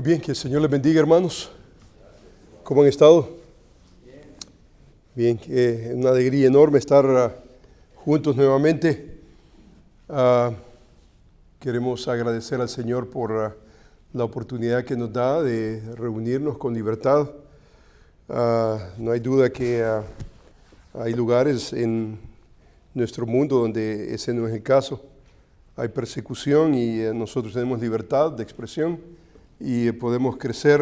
Bien, que el Señor les bendiga, hermanos. ¿Cómo han estado? Bien, es una alegría enorme estar juntos nuevamente. Queremos agradecer al Señor por la oportunidad que nos da de reunirnos con libertad. No hay duda que hay lugares en nuestro mundo donde ese no es el caso. Hay persecución y nosotros tenemos libertad de expresión y podemos crecer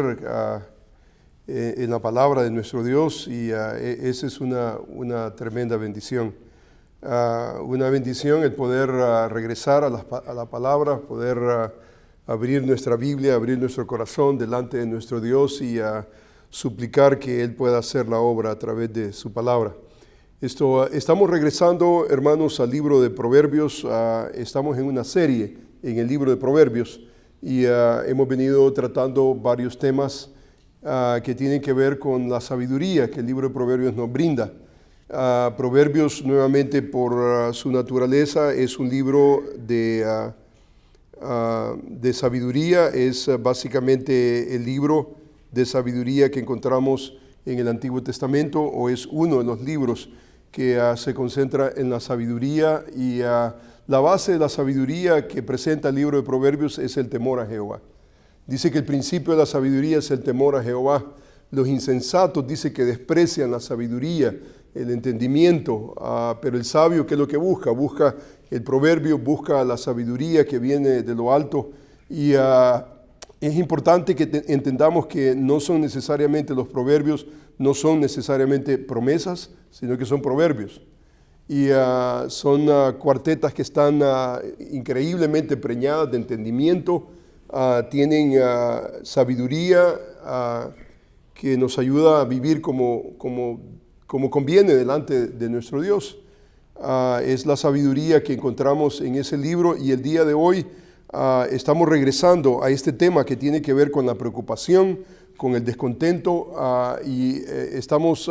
en la palabra de nuestro Dios y esa es una tremenda bendición. Una bendición el poder regresar a la palabra, poder abrir nuestra Biblia, abrir nuestro corazón delante de nuestro Dios y suplicar que Él pueda hacer la obra a través de su palabra. Estamos regresando, hermanos, al libro de Proverbios. Estamos en una serie en el libro de Proverbios y hemos venido tratando varios temas que tienen que ver con la sabiduría que el libro de Proverbios nos brinda. Proverbios, nuevamente, por su naturaleza, es un libro de sabiduría. Es básicamente el libro de sabiduría que encontramos en el Antiguo Testamento, o es uno de los libros que se concentra en la sabiduría, y la base de la sabiduría que presenta el libro de Proverbios es el temor a Jehová. Dice que el principio de la sabiduría es el temor a Jehová. Los insensatos dice que desprecian la sabiduría, el entendimiento, pero el sabio, ¿qué es lo que busca? Busca el proverbio, busca la sabiduría que viene de lo alto. Y es importante que entendamos que no son necesariamente los proverbios, no son necesariamente promesas, sino que son proverbios. Y son cuartetas que están increíblemente preñadas de entendimiento, tienen sabiduría que nos ayuda a vivir como conviene delante de nuestro Dios. Es la sabiduría que encontramos en ese libro, y el día de hoy estamos regresando a este tema que tiene que ver con la preocupación, con el descontento, y estamos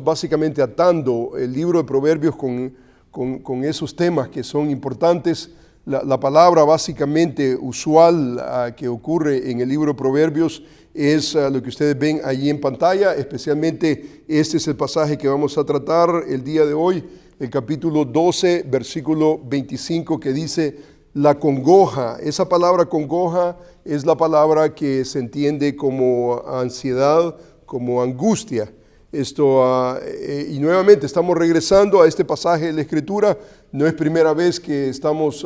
básicamente atando el libro de Proverbios con esos temas que son importantes. La palabra básicamente usual que ocurre en el libro de Proverbios es lo que ustedes ven allí en pantalla. Especialmente este es el pasaje que vamos a tratar el día de hoy, el capítulo 12, versículo 25, que dice: la congoja. Esa palabra congoja es la palabra que se entiende como ansiedad, como angustia. Y nuevamente estamos regresando a este pasaje de la Escritura. No es primera vez que estamos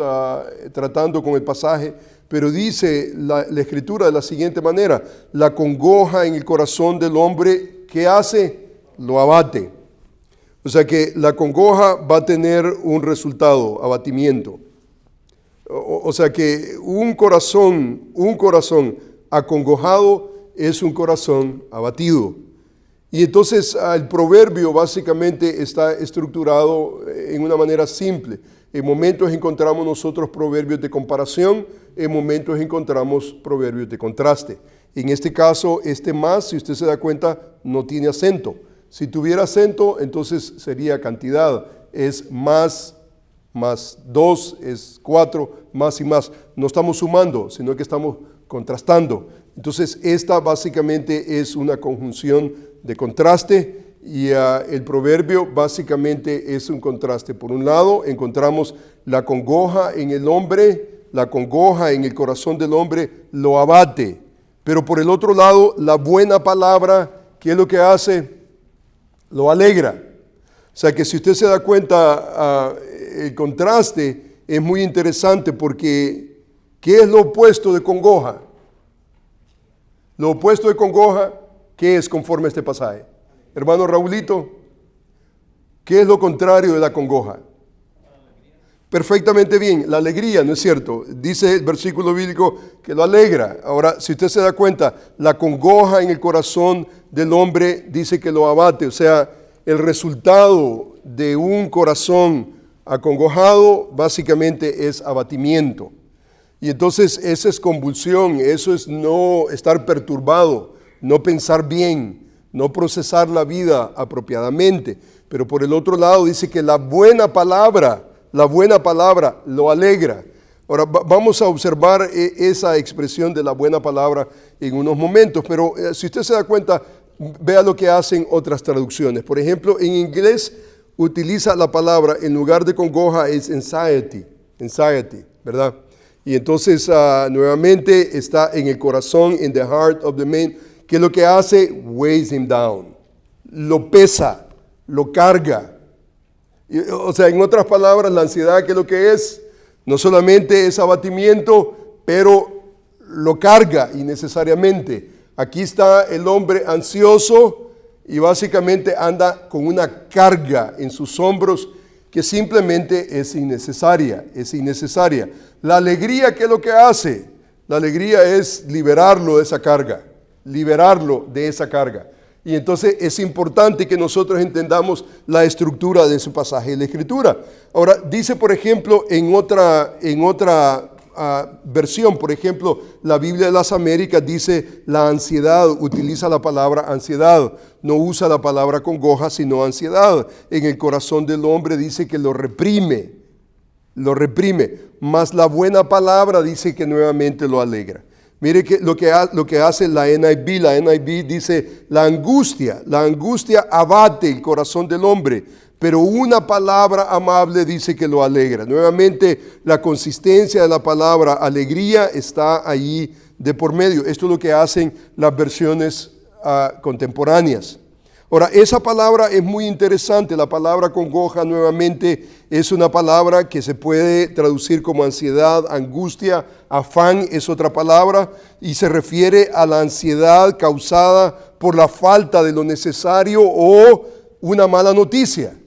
tratando con el pasaje, pero dice la Escritura de la siguiente manera: la congoja en el corazón del hombre, ¿qué hace? Lo abate. O sea que la congoja va a tener un resultado, abatimiento. O sea que un corazón acongojado es un corazón abatido. Y entonces el proverbio básicamente está estructurado en una manera simple. En momentos encontramos nosotros proverbios de comparación, en momentos encontramos proverbios de contraste. En este caso, más, si usted se da cuenta, no tiene acento. Si tuviera acento, entonces sería cantidad. Es más 2, es 4, más y más. No estamos sumando, sino que estamos contrastando. Entonces, esta básicamente es una conjunción de contraste, y el proverbio básicamente es un contraste. Por un lado, encontramos la congoja en el hombre, la congoja en el corazón del hombre lo abate. Pero por el otro lado, la buena palabra, ¿qué es lo que hace? Lo alegra. O sea que si usted se da cuenta, el contraste es muy interesante, porque ¿qué es lo opuesto de congoja? Lo opuesto de congoja, ¿qué es conforme a este pasaje? Hermano Raulito, ¿qué es lo contrario de la congoja? Perfectamente bien, la alegría, ¿no es cierto? Dice el versículo bíblico que lo alegra. Ahora, si usted se da cuenta, la congoja en el corazón del hombre dice que lo abate. O sea, el resultado de un corazón acongojado básicamente es abatimiento. Y entonces esa es convulsión, eso es no estar perturbado, no pensar bien, no procesar la vida apropiadamente. Pero por el otro lado dice que la buena palabra lo alegra. Ahora vamos a observar esa expresión de la buena palabra en unos momentos, pero si usted se da cuenta, vea lo que hacen otras traducciones. Por ejemplo, en inglés utiliza la palabra, en lugar de congoja, es anxiety, ¿verdad? Y entonces nuevamente está en el corazón, in the heart of the man, que lo que hace, weighs him down, lo pesa, lo carga. O sea, en otras palabras, la ansiedad, que lo que es, no solamente es abatimiento, pero lo carga innecesariamente. Aquí está el hombre ansioso y básicamente anda con una carga en sus hombros que simplemente es innecesaria, La alegría, ¿qué es lo que hace? La alegría es liberarlo de esa carga, Y entonces es importante que nosotros entendamos la estructura de ese pasaje de la Escritura. Ahora, dice, por ejemplo, en otra versión, por ejemplo, la Biblia de las Américas dice la ansiedad, utiliza la palabra ansiedad, no usa la palabra congoja, sino ansiedad. En el corazón del hombre dice que lo reprime, mas la buena palabra dice que nuevamente lo alegra. Mire que lo que hace la NIV dice la angustia abate el corazón del hombre, pero una palabra amable dice que lo alegra. Nuevamente, la consistencia de la palabra alegría está ahí de por medio. Esto es lo que hacen las versiones contemporáneas. Ahora, esa palabra es muy interesante. La palabra congoja nuevamente es una palabra que se puede traducir como ansiedad, angustia, afán es otra palabra y se refiere a la ansiedad causada por la falta de lo necesario o una mala noticia.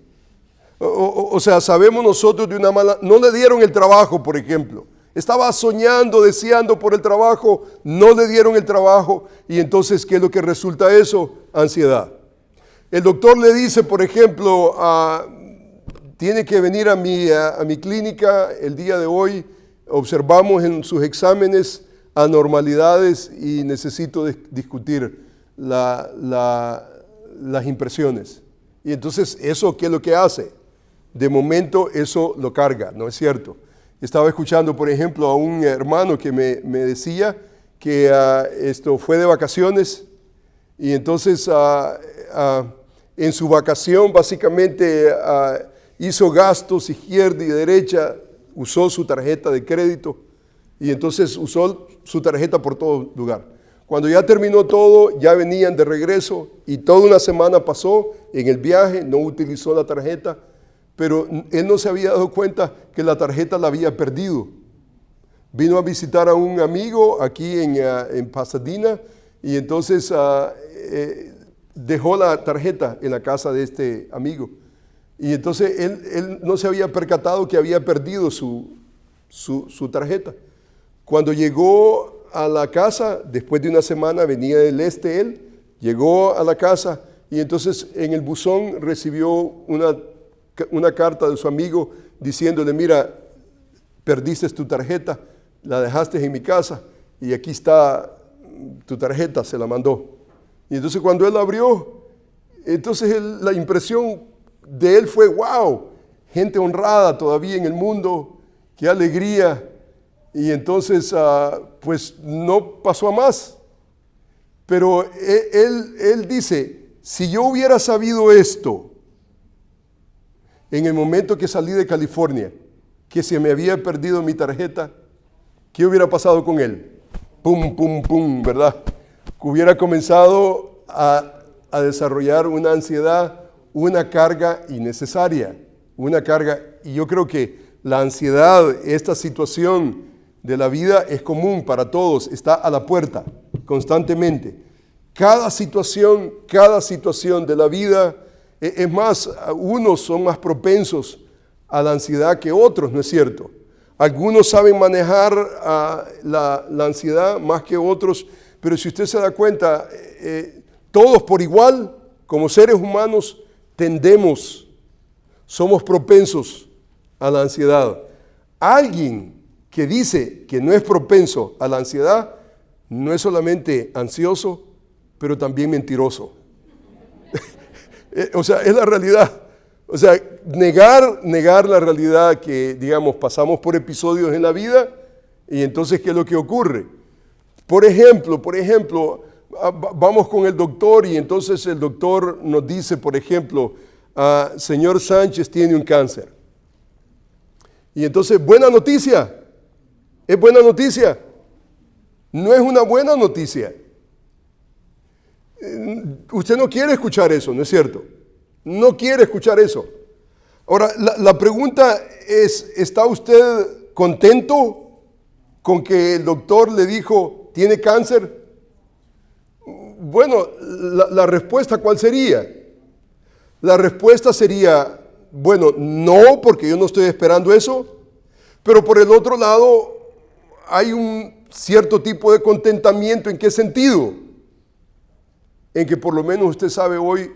O sea, sabemos nosotros de una mala... No le dieron el trabajo, por ejemplo. Estaba soñando, deseando por el trabajo, no le dieron el trabajo y entonces, ¿qué es lo que resulta eso? Ansiedad. El doctor le dice, por ejemplo, tiene que venir a mi clínica el día de hoy, observamos en sus exámenes anormalidades y necesito discutir las impresiones. Y entonces, ¿eso qué es lo que hace? De momento eso lo carga, ¿no es cierto? Estaba escuchando, por ejemplo, a un hermano que me decía que fue de vacaciones y entonces en su vacación básicamente hizo gastos izquierda y derecha, usó su tarjeta de crédito y entonces usó su tarjeta por todo lugar. Cuando ya terminó todo, ya venían de regreso y toda una semana pasó en el viaje, no utilizó la tarjeta, pero él no se había dado cuenta que la tarjeta la había perdido. Vino a visitar a un amigo aquí en Pasadena y entonces dejó la tarjeta en la casa de este amigo. Y entonces él no se había percatado que había perdido su tarjeta. Cuando llegó a la casa, después de una semana, venía del este él, llegó a la casa y entonces en el buzón recibió una carta de su amigo diciéndole, mira, perdiste tu tarjeta, la dejaste en mi casa y aquí está tu tarjeta, se la mandó. Y entonces cuando él abrió, entonces la impresión de él fue, wow, gente honrada todavía en el mundo, qué alegría. Y entonces, pues no pasó a más. Pero él dice, si yo hubiera sabido esto en el momento que salí de California, que se me había perdido mi tarjeta, ¿qué hubiera pasado con él? Pum, pum, pum, ¿verdad? Hubiera comenzado a desarrollar una ansiedad, una carga innecesaria, y yo creo que la ansiedad, esta situación de la vida es común para todos, está a la puerta constantemente. Cada situación de la vida, es más, unos son más propensos a la ansiedad que otros, ¿no es cierto? Algunos saben manejar la ansiedad más que otros, pero si usted se da cuenta, todos por igual, como seres humanos, somos propensos a la ansiedad. Alguien que dice que no es propenso a la ansiedad, no es solamente ansioso, pero también mentiroso. O sea, es la realidad. O sea, negar la realidad que, digamos, pasamos por episodios en la vida y entonces, ¿qué es lo que ocurre? Por ejemplo, vamos con el doctor y entonces el doctor nos dice, por ejemplo, señor Sánchez tiene un cáncer. Y entonces, buena noticia. ¿Es buena noticia? No es una buena noticia. Usted no quiere escuchar eso, ¿no es cierto? No quiere escuchar eso. Ahora, la pregunta es, ¿está usted contento con que el doctor le dijo, tiene cáncer? Bueno, la respuesta, ¿cuál sería? La respuesta sería, bueno, no, porque yo no estoy esperando eso, pero por el otro lado hay un cierto tipo de contentamiento. ¿En qué sentido? En que por lo menos usted sabe hoy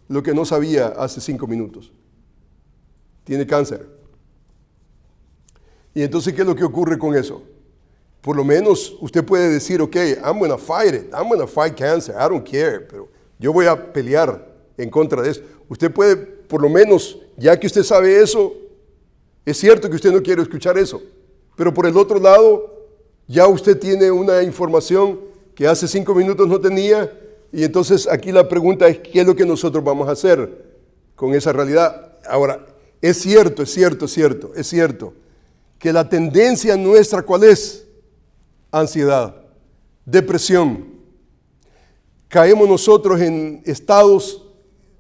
lo que no sabía hace 5 minutos. Tiene cáncer. Y entonces, ¿qué es lo que ocurre con eso? Por lo menos usted puede decir, ok, I'm going to fight it. I'm going to fight cancer. I don't care. Pero yo voy a pelear en contra de eso. Usted puede, por lo menos, ya que usted sabe eso, es cierto que usted no quiere escuchar eso. Pero por el otro lado, ya usted tiene una información que hace 5 minutos no tenía. Y entonces aquí la pregunta es, ¿qué es lo que nosotros vamos a hacer con esa realidad? Ahora, es cierto que la tendencia nuestra, ¿cuál es? Ansiedad, depresión. Caemos nosotros en estados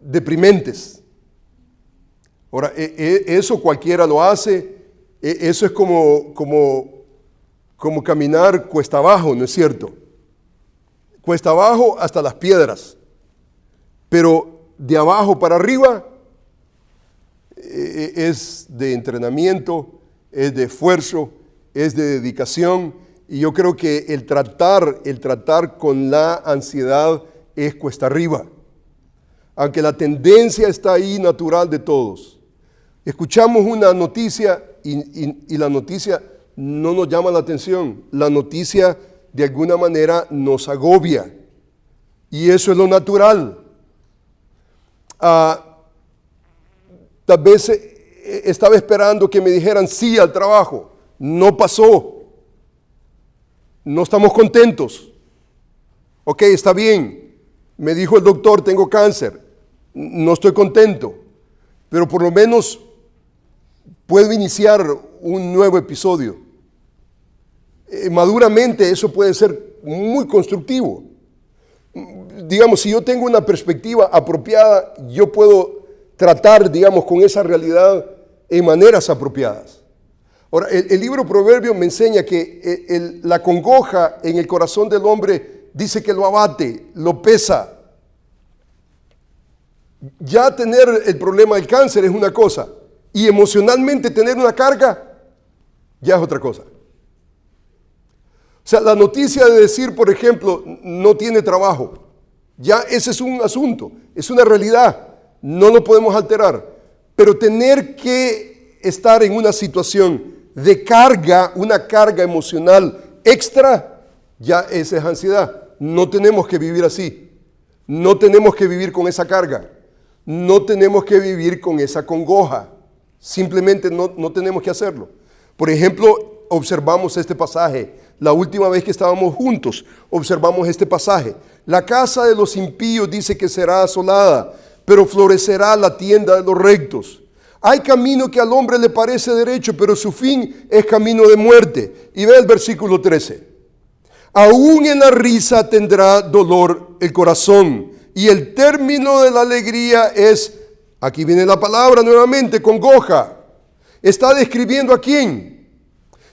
deprimentes. Ahora, eso cualquiera lo hace. Eso es como caminar cuesta abajo, ¿no es cierto? Cuesta abajo hasta las piedras. Pero de abajo para arriba es de entrenamiento, es de esfuerzo, es de dedicación. Y yo creo que el tratar con la ansiedad es cuesta arriba. Aunque la tendencia está ahí natural de todos. Escuchamos una noticia y la noticia no nos llama la atención. La noticia de alguna manera nos agobia. Y eso es lo natural. Tal vez estaba esperando que me dijeran sí al trabajo. No pasó. No estamos contentos. Ok, está bien. Me dijo el doctor, tengo cáncer. No estoy contento. Pero por lo menos puedo iniciar un nuevo episodio. Maduramente eso puede ser muy constructivo. Digamos, si yo tengo una perspectiva apropiada, yo puedo tratar, digamos, con esa realidad en maneras apropiadas. Ahora, el libro Proverbios me enseña que la congoja en el corazón del hombre dice que lo abate, lo pesa. Ya tener el problema del cáncer es una cosa, y emocionalmente tener una carga ya es otra cosa. O sea, la noticia de decir, por ejemplo, no tiene trabajo, ya ese es un asunto, es una realidad, no lo podemos alterar. Pero tener que estar en una situación de carga, una carga emocional extra, ya esa es ansiedad. No tenemos que vivir así, no tenemos que vivir con esa carga, no tenemos que vivir con esa congoja, simplemente no tenemos que hacerlo. Por ejemplo, observamos este pasaje. La última vez que estábamos juntos, observamos este pasaje. La casa de los impíos dice que será asolada, pero florecerá la tienda de los rectos. Hay camino que al hombre le parece derecho, pero su fin es camino de muerte. Y ve el versículo 13. Aún en la risa tendrá dolor el corazón, y el término de la alegría es, aquí viene la palabra nuevamente, congoja. ¿Está describiendo a quién?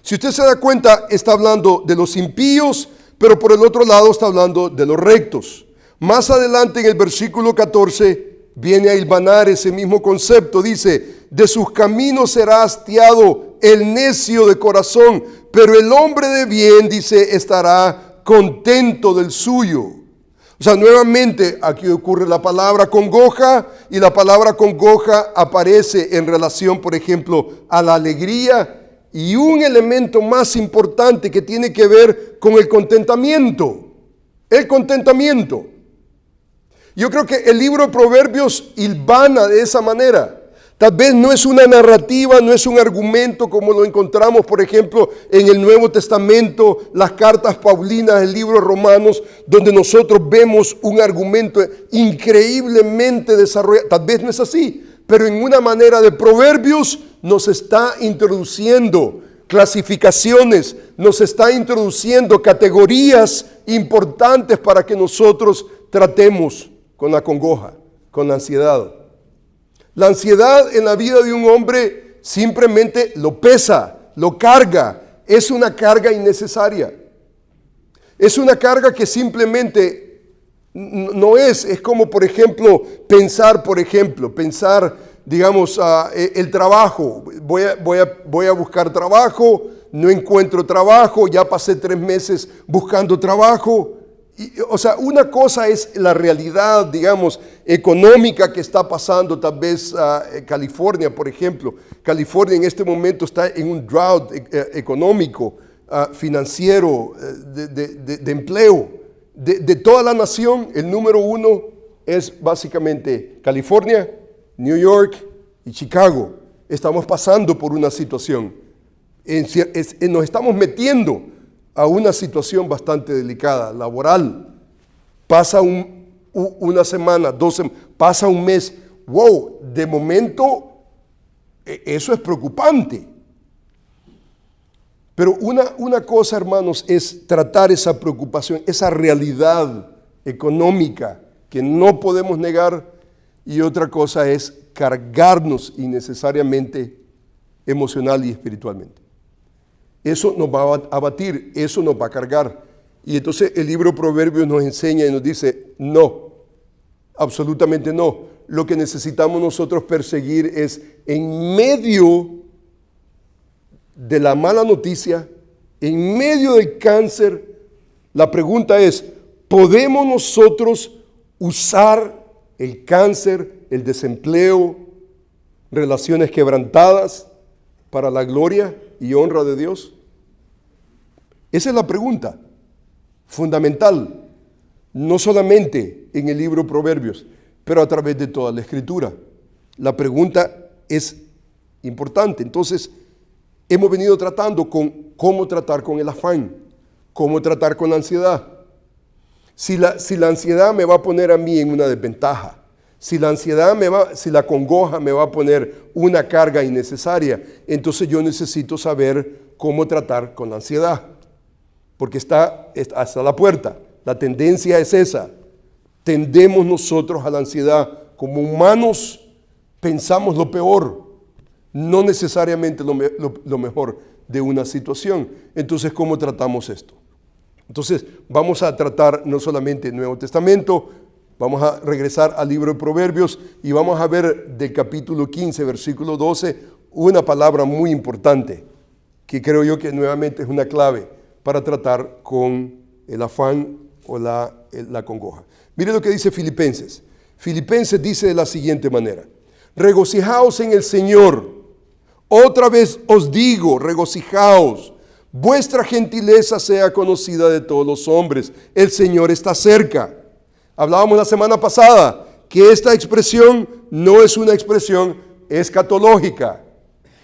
Si usted se da cuenta, está hablando de los impíos, pero por el otro lado está hablando de los rectos. Más adelante en el versículo 14 viene a hilvanar ese mismo concepto. Dice, de sus caminos será hastiado el necio de corazón, pero el hombre de bien, dice, estará contento del suyo. O sea, nuevamente aquí ocurre la palabra congoja, y la palabra congoja aparece en relación, por ejemplo, a la alegría. Y un elemento más importante que tiene que ver con el contentamiento. El contentamiento. Yo creo que el libro de Proverbios hilvana de esa manera. Tal vez no es una narrativa, no es un argumento como lo encontramos, por ejemplo, en el Nuevo Testamento, las cartas paulinas, el libro de Romanos, donde nosotros vemos un argumento increíblemente desarrollado. Tal vez no es así, pero en una manera de Proverbios nos está introduciendo clasificaciones, nos está introduciendo categorías importantes para que nosotros tratemos con la congoja, con la ansiedad. La ansiedad en la vida de un hombre simplemente lo pesa, lo carga. Es una carga innecesaria. Es una carga que simplemente no es como, por ejemplo, pensar, digamos, el trabajo. Voy a buscar trabajo, no encuentro trabajo, ya pasé 3 meses buscando trabajo. O sea, una cosa es la realidad, digamos, económica que está pasando, tal vez California, por ejemplo. California en este momento está en un drought económico, financiero, de empleo. De toda la nación, el número 1 es básicamente California, New York y Chicago. Estamos pasando por una situación. Nos estamos metiendo a una situación bastante delicada, laboral. Pasa una semana, 2 semanas, pasa un mes. Wow, de momento eso es preocupante. Pero una cosa, hermanos, es tratar esa preocupación, esa realidad económica que no podemos negar, y otra cosa es cargarnos innecesariamente emocional y espiritualmente. Eso nos va a abatir, eso nos va a cargar. Y entonces el libro Proverbios nos enseña y nos dice, no, absolutamente no. Lo que necesitamos nosotros perseguir es, en medio de la mala noticia, en medio del cáncer, la pregunta es, ¿podemos nosotros usar el cáncer, el desempleo, relaciones quebrantadas para la gloria y honra de Dios? Esa es la pregunta fundamental, no solamente en el libro Proverbios, pero a través de toda la Escritura. La pregunta es importante. Entonces, hemos venido tratando con cómo tratar con el afán, cómo tratar con la ansiedad. Si la ansiedad me va a poner a mí en una desventaja, si la congoja me va a poner una carga innecesaria, entonces yo necesito saber cómo tratar con la ansiedad. Porque está hasta la puerta. La tendencia es esa. Tendemos nosotros a la ansiedad. Como humanos pensamos lo peor, no necesariamente lo mejor de una situación. Entonces, ¿cómo tratamos esto? Entonces, vamos a tratar no solamente el Nuevo Testamento, vamos a regresar al libro de Proverbios y vamos a ver del capítulo 15, versículo 12, una palabra muy importante que creo yo que nuevamente es una clave para tratar con el afán o la congoja. Mire lo que dice Filipenses. Filipenses dice de la siguiente manera: regocijaos en el Señor. Otra vez os digo, regocijaos. Vuestra gentileza sea conocida de todos los hombres. El Señor está cerca. Hablábamos la semana pasada que esta expresión no es una expresión escatológica.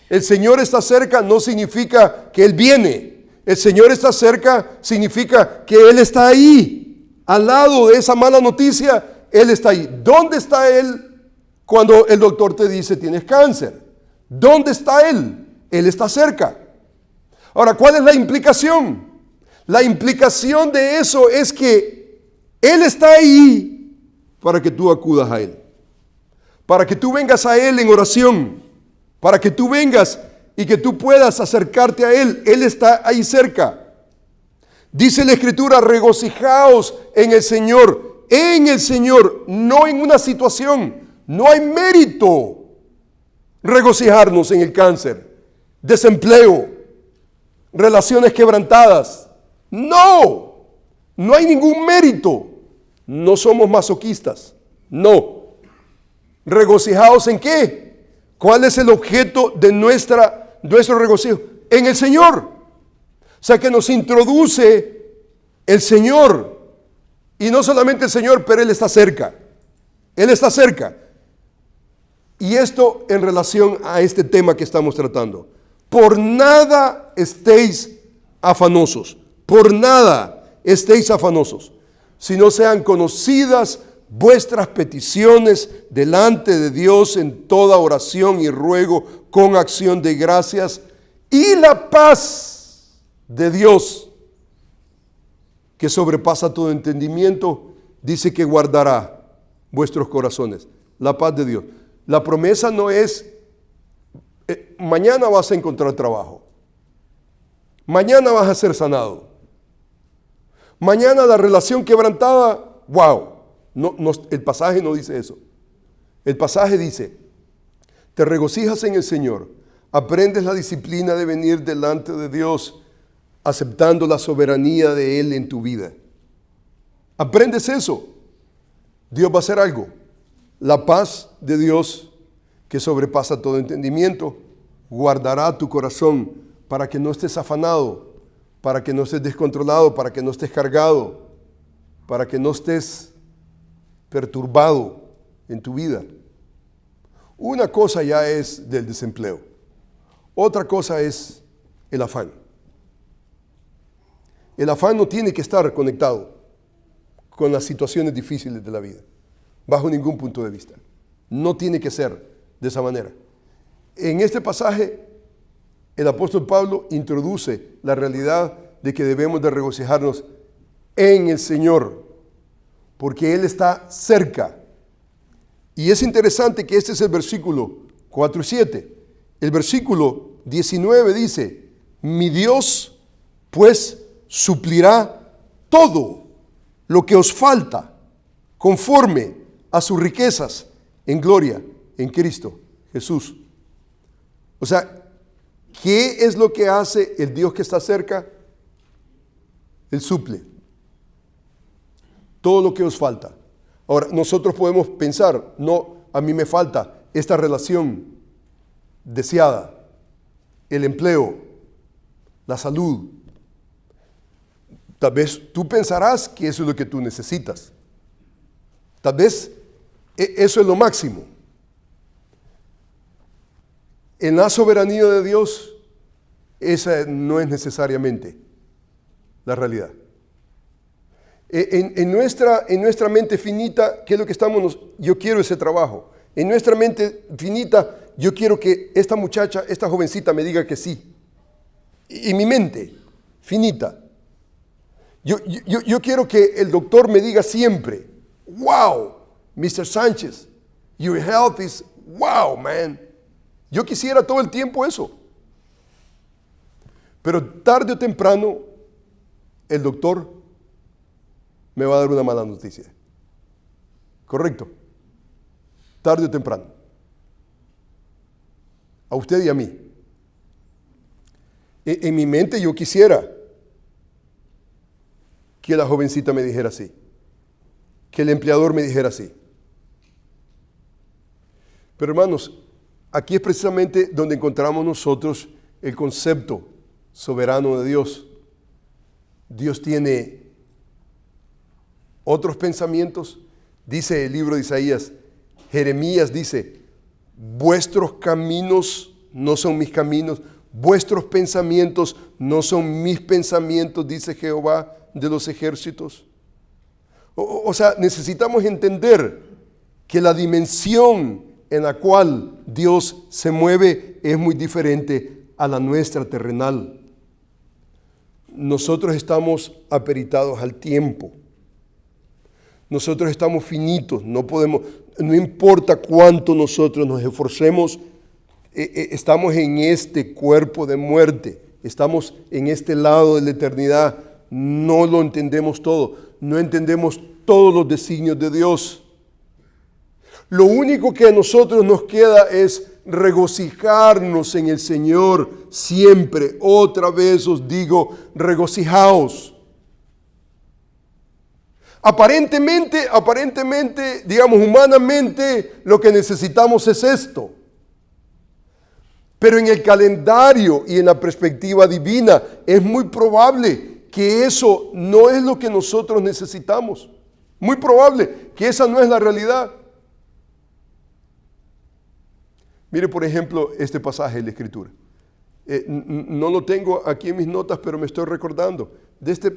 El Señor está cerca no significa que Él viene. El Señor está cerca significa que Él está ahí, al lado de esa mala noticia. Él está ahí. ¿Dónde está Él cuando el doctor te dice tienes cáncer? ¿Dónde está Él? Él está cerca. Ahora, ¿cuál es la implicación? La implicación de eso es que Él está ahí para que tú acudas a Él, para que tú vengas a Él en oración, para que tú vengas y que tú puedas acercarte a Él. Él está ahí cerca. Dice la Escritura, regocijaos en el Señor, no en una situación. No hay mérito regocijarnos en el cáncer, desempleo, relaciones quebrantadas. No hay ningún mérito. No somos masoquistas, no. ¿Regocijaos en qué? ¿Cuál es el objeto de nuestro regocijo? En el Señor. O sea que nos introduce el Señor. Y no solamente el Señor, pero Él está cerca. Él está cerca. Y esto en relación a este tema que estamos tratando. Por nada estéis afanosos. Por nada estéis afanosos. Si no sean conocidas vuestras peticiones delante de Dios en toda oración y ruego con acción de gracias. Y la paz de Dios, que sobrepasa todo entendimiento, dice que guardará vuestros corazones. La paz de Dios. La promesa no es, mañana vas a encontrar trabajo. Mañana vas a ser sanado. Mañana la relación quebrantada, wow. No, el pasaje no dice eso. El pasaje dice, te regocijas en el Señor, aprendes la disciplina de venir delante de Dios, aceptando la soberanía de Él en tu vida. Aprendes eso. Dios va a hacer algo. La paz de Dios, que sobrepasa todo entendimiento, guardará tu corazón para que no estés afanado, para que no estés descontrolado, para que no estés cargado, para que no estés perturbado en tu vida. Una cosa ya es del desempleo. Otra cosa es el afán. El afán no tiene que estar conectado con las situaciones difíciles de la vida, bajo ningún punto de vista. No tiene que ser de esa manera. En este pasaje, el apóstol Pablo introduce la realidad de que debemos de regocijarnos en el Señor, porque Él está cerca. Y es interesante que este es el versículo 4 y 7. El versículo 19 dice, mi Dios pues suplirá todo lo que os falta conforme a sus riquezas en gloria en Cristo Jesús. O sea, ¿qué es lo que hace el Dios que está cerca? Él suple todo lo que os falta. Ahora, nosotros podemos pensar, no, a mí me falta esta relación deseada, el empleo, la salud. Tal vez tú pensarás que eso es lo que tú necesitas. Tal vez eso es lo máximo. En la soberanía de Dios, esa no es necesariamente la realidad. En nuestra mente finita, ¿qué es lo que estamos? Yo quiero ese trabajo. En nuestra mente finita, yo quiero que esta muchacha, esta jovencita me diga que sí. Y mi mente finita. Yo quiero que el doctor me diga siempre, wow, Mr. Sánchez, your health is, wow, man. Yo quisiera todo el tiempo eso. Pero tarde o temprano, el doctor me va a dar una mala noticia. ¿Correcto? Tarde o temprano. A usted y a mí. En mi mente yo quisiera que la jovencita me dijera así. Que el empleador me dijera así. Pero hermanos, aquí es precisamente donde encontramos nosotros el concepto soberano de Dios. Dios tiene otros pensamientos. Dice el libro de Isaías, Jeremías dice, vuestros caminos no son mis caminos, vuestros pensamientos no son mis pensamientos, dice Jehová de los ejércitos. O sea, necesitamos entender que la dimensión en la cual Dios se mueve es muy diferente a la nuestra terrenal. Nosotros estamos aperitados al tiempo. Nosotros estamos finitos, no importa cuánto nosotros nos esforcemos, estamos en este cuerpo de muerte, estamos en este lado de la eternidad, no lo entendemos todo, no entendemos todos los designios de Dios. Lo único que a nosotros nos queda es regocijarnos en el Señor siempre. Otra vez os digo, regocijaos. Aparentemente, digamos humanamente, lo que necesitamos es esto. Pero en el calendario y en la perspectiva divina es muy probable que eso no es lo que nosotros necesitamos. Muy probable que esa no es la realidad. Mire, por ejemplo, este pasaje de la Escritura. No lo tengo aquí en mis notas, pero me estoy recordando de este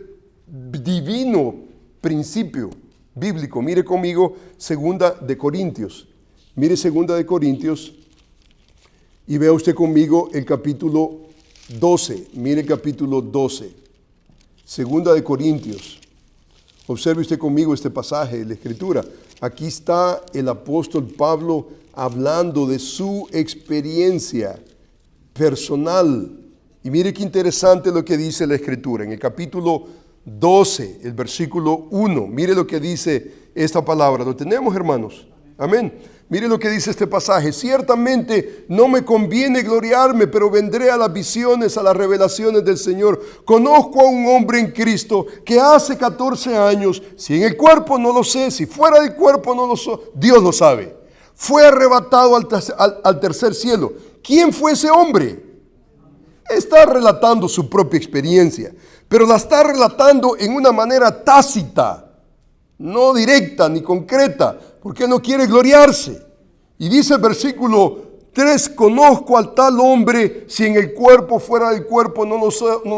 divino principio bíblico. Mire conmigo 2 de Corintios. Mire 2 de Corintios y vea usted conmigo el capítulo 12. Mire el capítulo 12. 2 de Corintios. Observe usted conmigo este pasaje de la Escritura. Aquí está el apóstol Pablo hablando de su experiencia personal. Y mire qué interesante lo que dice la Escritura. En el capítulo 12, el versículo 1, mire lo que dice esta palabra. ¿Lo tenemos, hermanos? Amén. Mire lo que dice este pasaje. Ciertamente no me conviene gloriarme, pero vendré a las visiones, a las revelaciones del Señor. Conozco a un hombre en Cristo que hace 14 años, si en el cuerpo no lo sé, si fuera del cuerpo no lo sé, Dios lo sabe. Fue arrebatado al tercer cielo. ¿Quién fue ese hombre? Está relatando su propia experiencia, pero la está relatando en una manera tácita, no directa ni concreta, porque no quiere gloriarse. Y dice el versículo 3, conozco al tal hombre, si en el cuerpo, fuera del cuerpo, no lo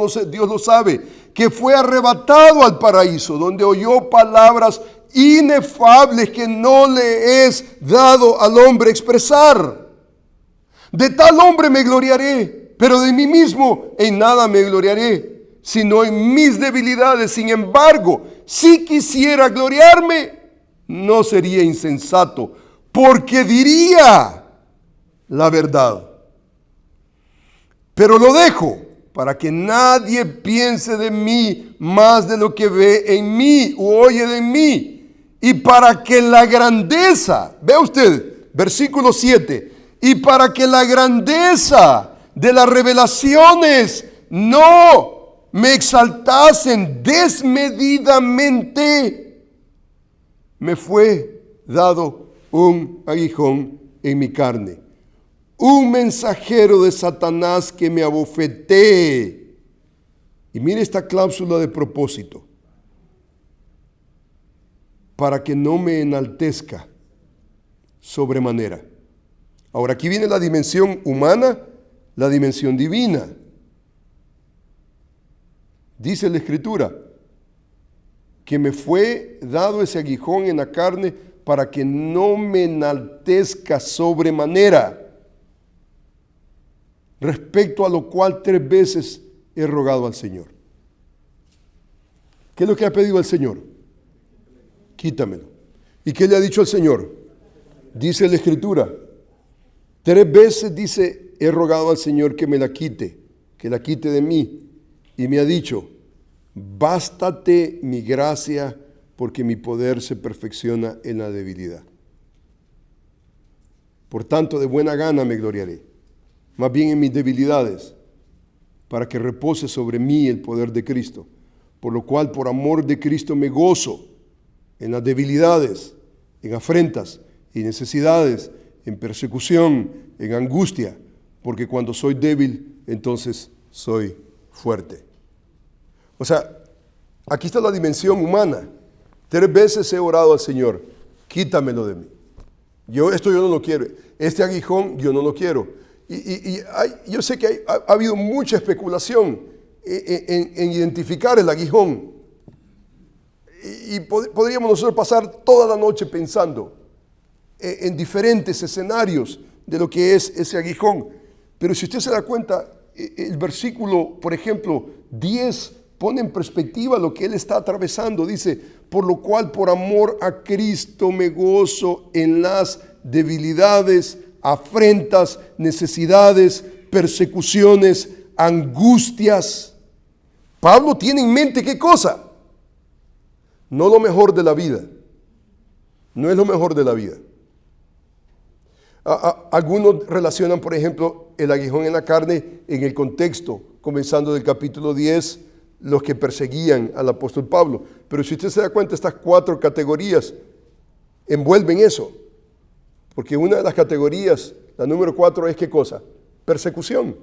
sé, Dios lo sabe, que fue arrebatado al paraíso, donde oyó palabras inefables que no le es dado al hombre expresar. De tal hombre me gloriaré, pero de mí mismo en nada me gloriaré, sino en mis debilidades. Sin embargo, si quisiera gloriarme, no sería insensato, porque diría la verdad. Pero lo dejo para que nadie piense de mí más de lo que ve en mí o oye de mí. Y para que la grandeza, vea usted, versículo 7, y para que la grandeza de las revelaciones no me exaltasen desmedidamente, me fue dado un aguijón en mi carne, un mensajero de Satanás que me abofetee. Y mire esta cláusula de propósito: para que no me enaltezca sobremanera. Ahora aquí viene la dimensión humana, la dimensión divina. Dice la Escritura que me fue dado ese aguijón en la carne para que no me enaltezca sobremanera, respecto a lo cual 3 veces he rogado al Señor. ¿Qué es lo que ha pedido al Señor? Quítamelo. ¿Y qué le ha dicho al Señor? Dice la Escritura, 3 veces dice, he rogado al Señor que me la quite, que la quite de mí. Y me ha dicho, bástate mi gracia, porque mi poder se perfecciona en la debilidad. Por tanto, de buena gana me gloriaré, más bien en mis debilidades, para que repose sobre mí el poder de Cristo. Por lo cual, por amor de Cristo me gozo en las debilidades, en afrentas y necesidades, en persecución, en angustia, porque cuando soy débil, entonces soy fuerte. O sea, aquí está la dimensión humana. 3 veces he orado al Señor, quítamelo de mí. Yo no lo quiero. Este aguijón yo no lo quiero. Yo sé que ha habido mucha especulación en identificar el aguijón. Y podríamos nosotros pasar toda la noche pensando en diferentes escenarios de lo que es ese aguijón. Pero si usted se da cuenta, el versículo, por ejemplo, 10, pone en perspectiva lo que él está atravesando. Dice, por lo cual por amor a Cristo me gozo en las debilidades, afrentas, necesidades, persecuciones, angustias. Pablo tiene en mente ¿qué cosa? No lo mejor de la vida. No es lo mejor de la vida. Algunos relacionan, por ejemplo, el aguijón en la carne en el contexto, comenzando del capítulo 10, los que perseguían al apóstol Pablo. Pero si usted se da cuenta, estas 4 categorías envuelven eso. Porque una de las categorías, la número 4, es ¿qué cosa? Persecución.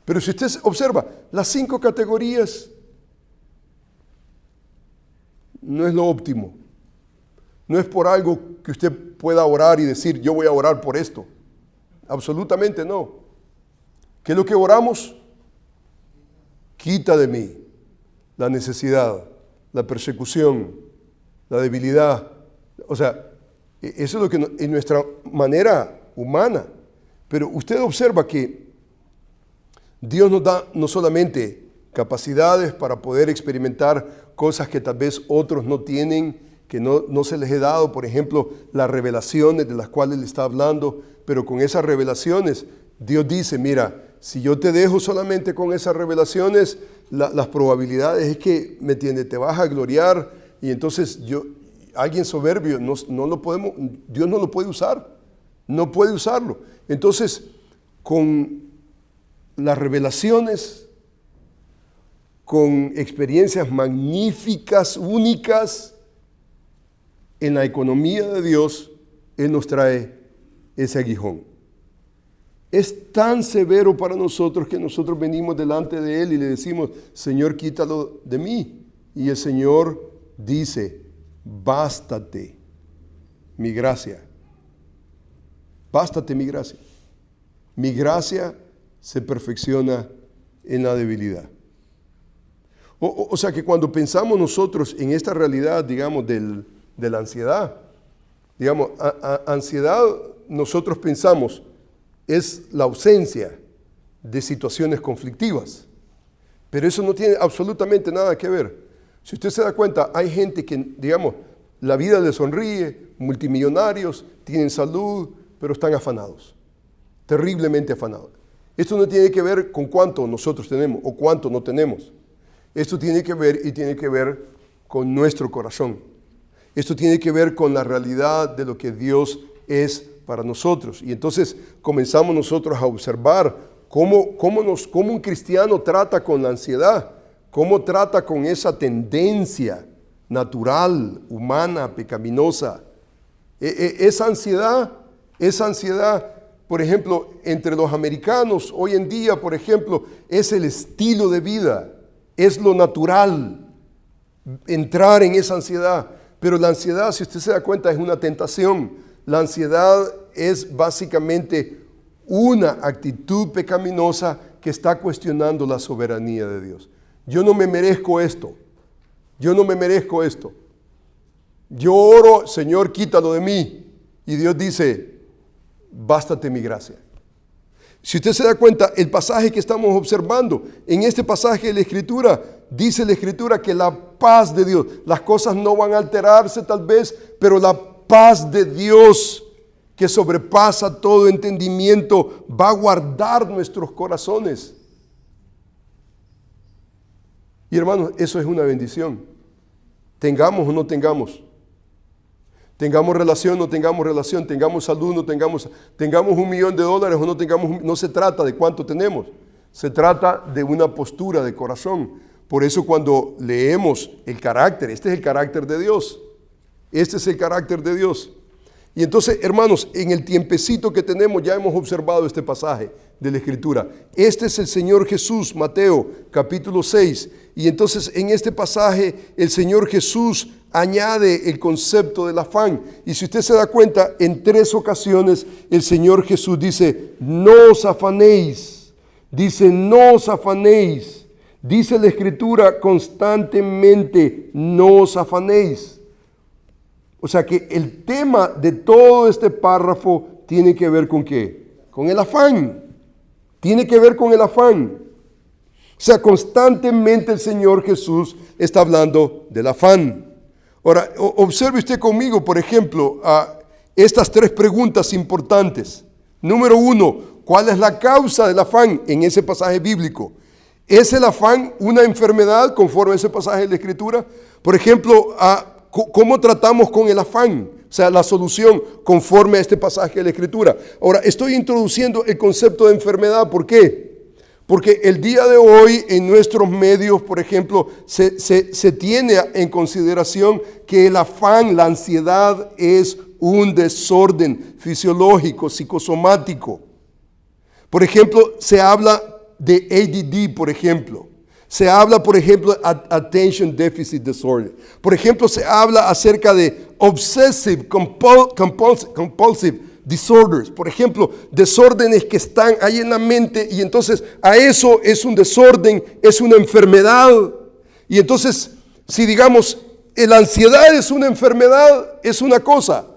Pero si usted observa, las 5 categorías no es lo óptimo. No es por algo que usted pueda orar y decir, yo voy a orar por esto. absolutamente no. ¿Qué es lo que oramos? Quita de mí la necesidad, la persecución, la debilidad. O sea, eso es lo que en nuestra manera humana. Pero usted observa que Dios nos da no solamente capacidades para poder experimentar cosas que tal vez otros no tienen, que no se les he dado, por ejemplo, las revelaciones de las cuales le está hablando, pero con esas revelaciones Dios dice, mira, si yo te dejo solamente con esas revelaciones, las probabilidades es que, ¿me entiendes?, te vas a gloriar y entonces alguien soberbio, Dios no lo puede usar, no puede usarlo. Entonces, con las revelaciones, con experiencias magníficas, únicas, en la economía de Dios, Él nos trae ese aguijón. Es tan severo para nosotros que nosotros venimos delante de Él y le decimos, Señor, quítalo de mí. Y el Señor dice, bástate mi gracia. Bástate mi gracia. Mi gracia se perfecciona en la debilidad. O sea que cuando pensamos nosotros en esta realidad, digamos, de la ansiedad, digamos, ansiedad nosotros pensamos es la ausencia de situaciones conflictivas, pero eso no tiene absolutamente nada que ver. Si usted se da cuenta, hay gente que, digamos, la vida les sonríe, multimillonarios, tienen salud, pero están afanados, terriblemente afanados. Esto no tiene que ver con cuánto nosotros tenemos o cuánto no tenemos. Esto tiene que ver con nuestro corazón. Esto tiene que ver con la realidad de lo que Dios es para nosotros. Y entonces comenzamos nosotros a observar cómo un cristiano trata con la ansiedad, cómo trata con esa tendencia natural, humana, pecaminosa. Esa ansiedad, por ejemplo, entre los americanos hoy en día, por ejemplo, es el estilo de vida, es lo natural, entrar en esa ansiedad. Pero la ansiedad, si usted se da cuenta, es una tentación. La ansiedad es básicamente una actitud pecaminosa que está cuestionando la soberanía de Dios. Yo no me merezco esto. Yo no me merezco esto. Yo oro, Señor, quítalo de mí. Y Dios dice, bástate mi gracia. Si usted se da cuenta, el pasaje que estamos observando, en este pasaje de la Escritura, dice la Escritura que la paz de Dios, las cosas no van a alterarse tal vez, pero la paz de Dios que sobrepasa todo entendimiento va a guardar nuestros corazones. Y hermanos, eso es una bendición. Tengamos o no tengamos. Tengamos relación, no tengamos relación, tengamos salud, no tengamos $1,000,000 o no tengamos, no se trata de cuánto tenemos, se trata de una postura de corazón. Por eso cuando leemos el carácter, este es el carácter de Dios, este es el carácter de Dios. Y entonces, hermanos, en el tiempecito que tenemos ya hemos observado este pasaje de la Escritura. Este es el Señor Jesús, Mateo capítulo 6. Y entonces en este pasaje el Señor Jesús añade el concepto del afán. Y si usted se da cuenta, en 3 ocasiones el Señor Jesús dice, no os afanéis. Dice, no os afanéis. Dice la Escritura constantemente, no os afanéis. O sea que el tema de todo este párrafo tiene que ver con ¿qué? Con el afán. Tiene que ver con el afán. O sea, constantemente el Señor Jesús está hablando del afán. Ahora, observe usted conmigo, por ejemplo, estas 3 preguntas importantes. Número 1, ¿cuál es la causa del afán en ese pasaje bíblico? ¿Es el afán una enfermedad conforme a ese pasaje de la Escritura? Por ejemplo, ¿cómo tratamos con el afán? O sea, la solución conforme a este pasaje de la Escritura. Ahora, estoy introduciendo el concepto de enfermedad. ¿Por qué? Porque el día de hoy en nuestros medios, por ejemplo, se tiene en consideración que el afán, la ansiedad es un desorden fisiológico, psicosomático. Por ejemplo, se habla de ADD, por ejemplo. Se habla, por ejemplo, de Attention Deficit Disorder. Por ejemplo, se habla acerca de Obsessive Compulsive disorders. Por ejemplo, desórdenes que están ahí en la mente y entonces a eso es un desorden, es una enfermedad. Y entonces, si digamos, la ansiedad es una enfermedad, es una cosa.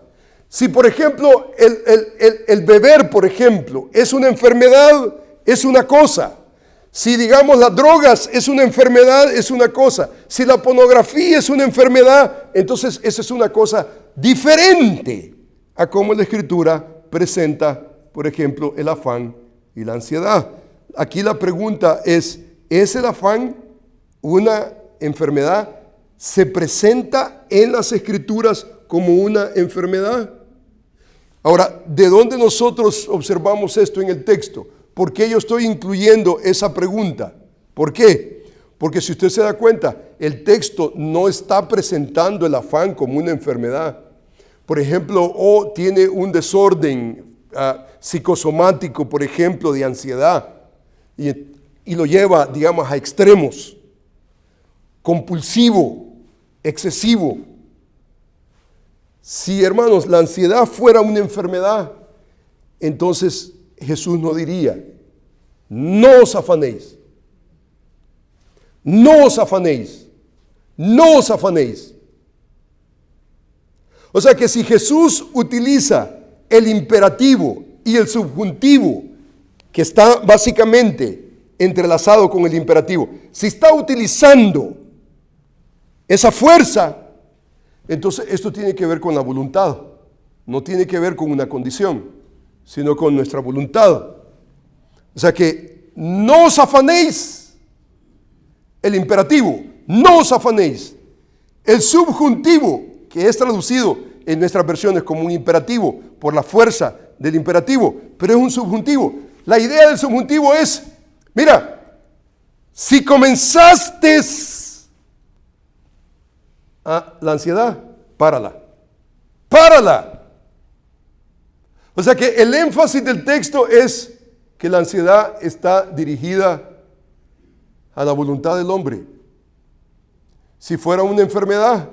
Si, por ejemplo, el beber, por ejemplo, es una enfermedad, es una cosa. Si, digamos, las drogas es una enfermedad, es una cosa. Si la pornografía es una enfermedad, entonces esa es una cosa diferente a cómo la Escritura presenta, por ejemplo, el afán y la ansiedad. Aquí la pregunta ¿es el afán una enfermedad? ¿Se presenta en las Escrituras como una enfermedad? Ahora, ¿de dónde nosotros observamos esto en el texto? ¿Por qué yo estoy incluyendo esa pregunta? ¿Por qué? Porque si usted se da cuenta, el texto no está presentando el afán como una enfermedad. Por ejemplo, tiene un desorden psicosomático, por ejemplo, de ansiedad, y lo lleva, digamos, a extremos, compulsivo, excesivo. Si, hermanos, la ansiedad fuera una enfermedad, entonces Jesús no diría, no os afanéis, no os afanéis, no os afanéis. O sea que si Jesús utiliza el imperativo y el subjuntivo, que está básicamente entrelazado con el imperativo, si está utilizando esa fuerza, entonces esto tiene que ver con la voluntad, no tiene que ver con una condición, sino con nuestra voluntad. O sea que no os afanéis, el imperativo, no os afanéis. El subjuntivo, que es traducido en nuestras versiones como un imperativo por la fuerza del imperativo, pero es un subjuntivo. La idea del subjuntivo es, mira, si comenzaste la ansiedad, párala. O sea que el énfasis del texto es que la ansiedad está dirigida a la voluntad del hombre. Si fuera una enfermedad,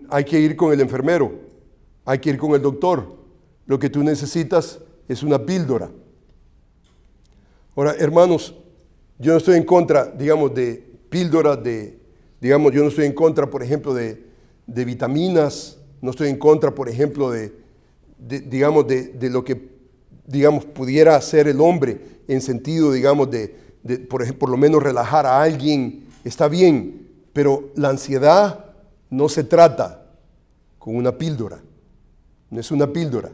hay que ir con el enfermero, hay que ir con el doctor. Lo que tú necesitas es una píldora. Ahora, hermanos, yo no estoy en contra, digamos, de píldoras, yo no estoy en contra, por ejemplo, de vitaminas, no estoy en contra, por ejemplo, de lo que, digamos, pudiera hacer el hombre en sentido, digamos, por lo menos relajar a alguien, está bien, pero la ansiedad no se trata con una píldora, no es una píldora.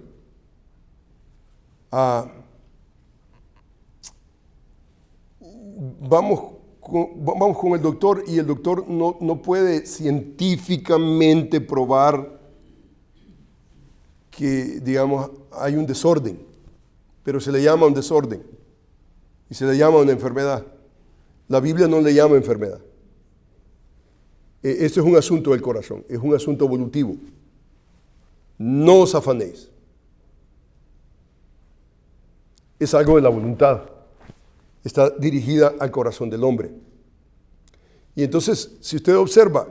Vamos con el doctor y el doctor no puede científicamente probar que, digamos, hay un desorden, pero se le llama un desorden y se le llama una enfermedad. La Biblia no le llama enfermedad. Esto es un asunto del corazón, es un asunto evolutivo. No os afanéis. Es algo de la voluntad. Está dirigida al corazón del hombre. Y entonces, si usted observa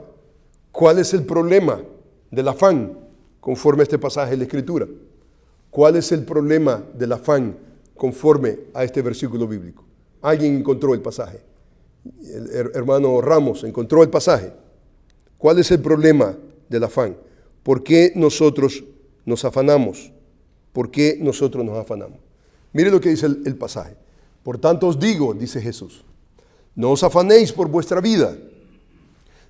cuál es el problema del afán, conforme a este pasaje de la Escritura, cuál es el problema del afán conforme a este versículo bíblico. Alguien encontró el pasaje. El hermano Ramos encontró el pasaje. ¿Cuál es el problema del afán? ¿Por qué nosotros nos afanamos? ¿Por qué nosotros nos afanamos? Mire lo que dice el pasaje. Por tanto os digo, dice Jesús, no os afanéis por vuestra vida.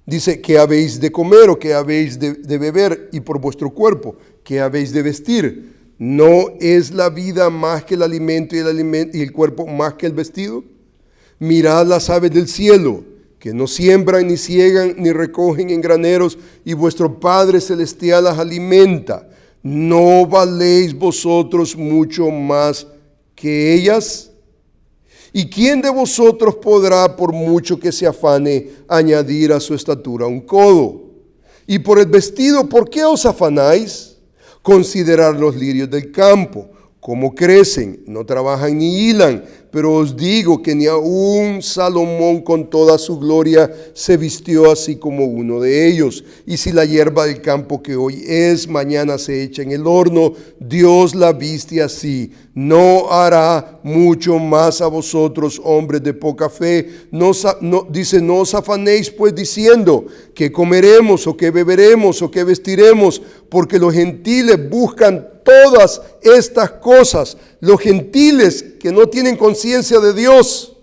Dice, ¿qué habéis de comer o qué habéis de beber? Y por vuestro cuerpo, ¿qué habéis de vestir? ¿No es la vida más que el alimento y el cuerpo más que el vestido? Mirad las aves del cielo, que no siembran, ni ciegan, ni recogen en graneros, y vuestro Padre Celestial las alimenta. ¿No valéis vosotros mucho más que ellas? ¿Y quién de vosotros podrá, por mucho que se afane, añadir a su estatura un codo? Y por el vestido, ¿por qué os afanáis? Considerad los lirios del campo, cómo crecen, no trabajan ni hilan. pero os digo que ni aun Salomón con toda su gloria se vistió así como uno de ellos. Y si la hierba del campo que hoy es, mañana se echa en el horno, Dios la viste así, ¿no hará mucho más a vosotros, hombres de poca fe? Dice, no os afanéis pues diciendo que comeremos o que beberemos o que vestiremos, porque los gentiles buscan todas estas cosas. Los gentiles que no tienen conciencia de Dios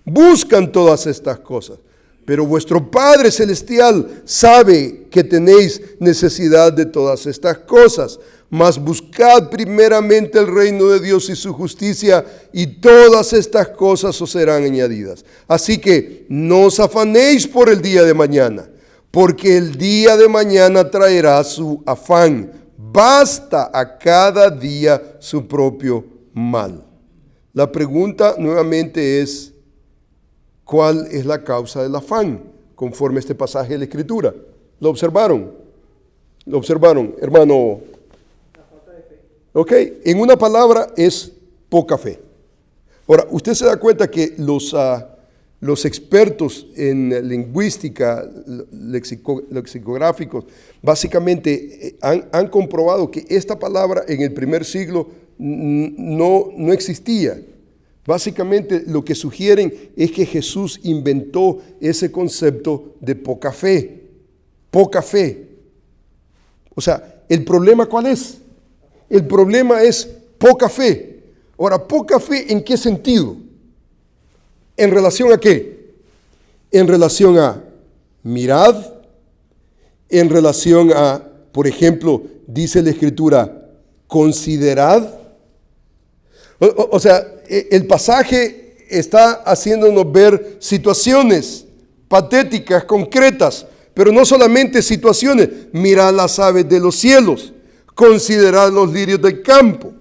buscan todas estas cosas. Pero vuestro Padre Celestial sabe que tenéis necesidad de todas estas cosas. Mas buscad primeramente el reino de Dios y su justicia, y todas estas cosas os serán añadidas. Así que no os afanéis por el día de mañana, porque el día de mañana traerá su afán. Basta a cada día su propio mal. La pregunta nuevamente es, ¿cuál es la causa del afán? Conforme a este pasaje de la Escritura. ¿Lo observaron? ¿Lo observaron, hermano? La falta de fe. Ok, en una palabra es poca fe. Ahora, usted se da cuenta que los expertos en lingüística, lexicográficos, básicamente han comprobado que esta palabra en el primer siglo no existía. Básicamente lo que sugieren es que Jesús inventó ese concepto de poca fe. Poca fe. O sea, ¿el problema cuál es? El problema es poca fe. Ahora, ¿poca fe en qué sentido? ¿En relación a qué? En relación a mirad, en relación a, por ejemplo, dice la Escritura, considerad. O sea, el pasaje está haciéndonos ver situaciones patéticas, concretas, pero no solamente situaciones. Mirad las aves de los cielos, considerad los lirios del campo.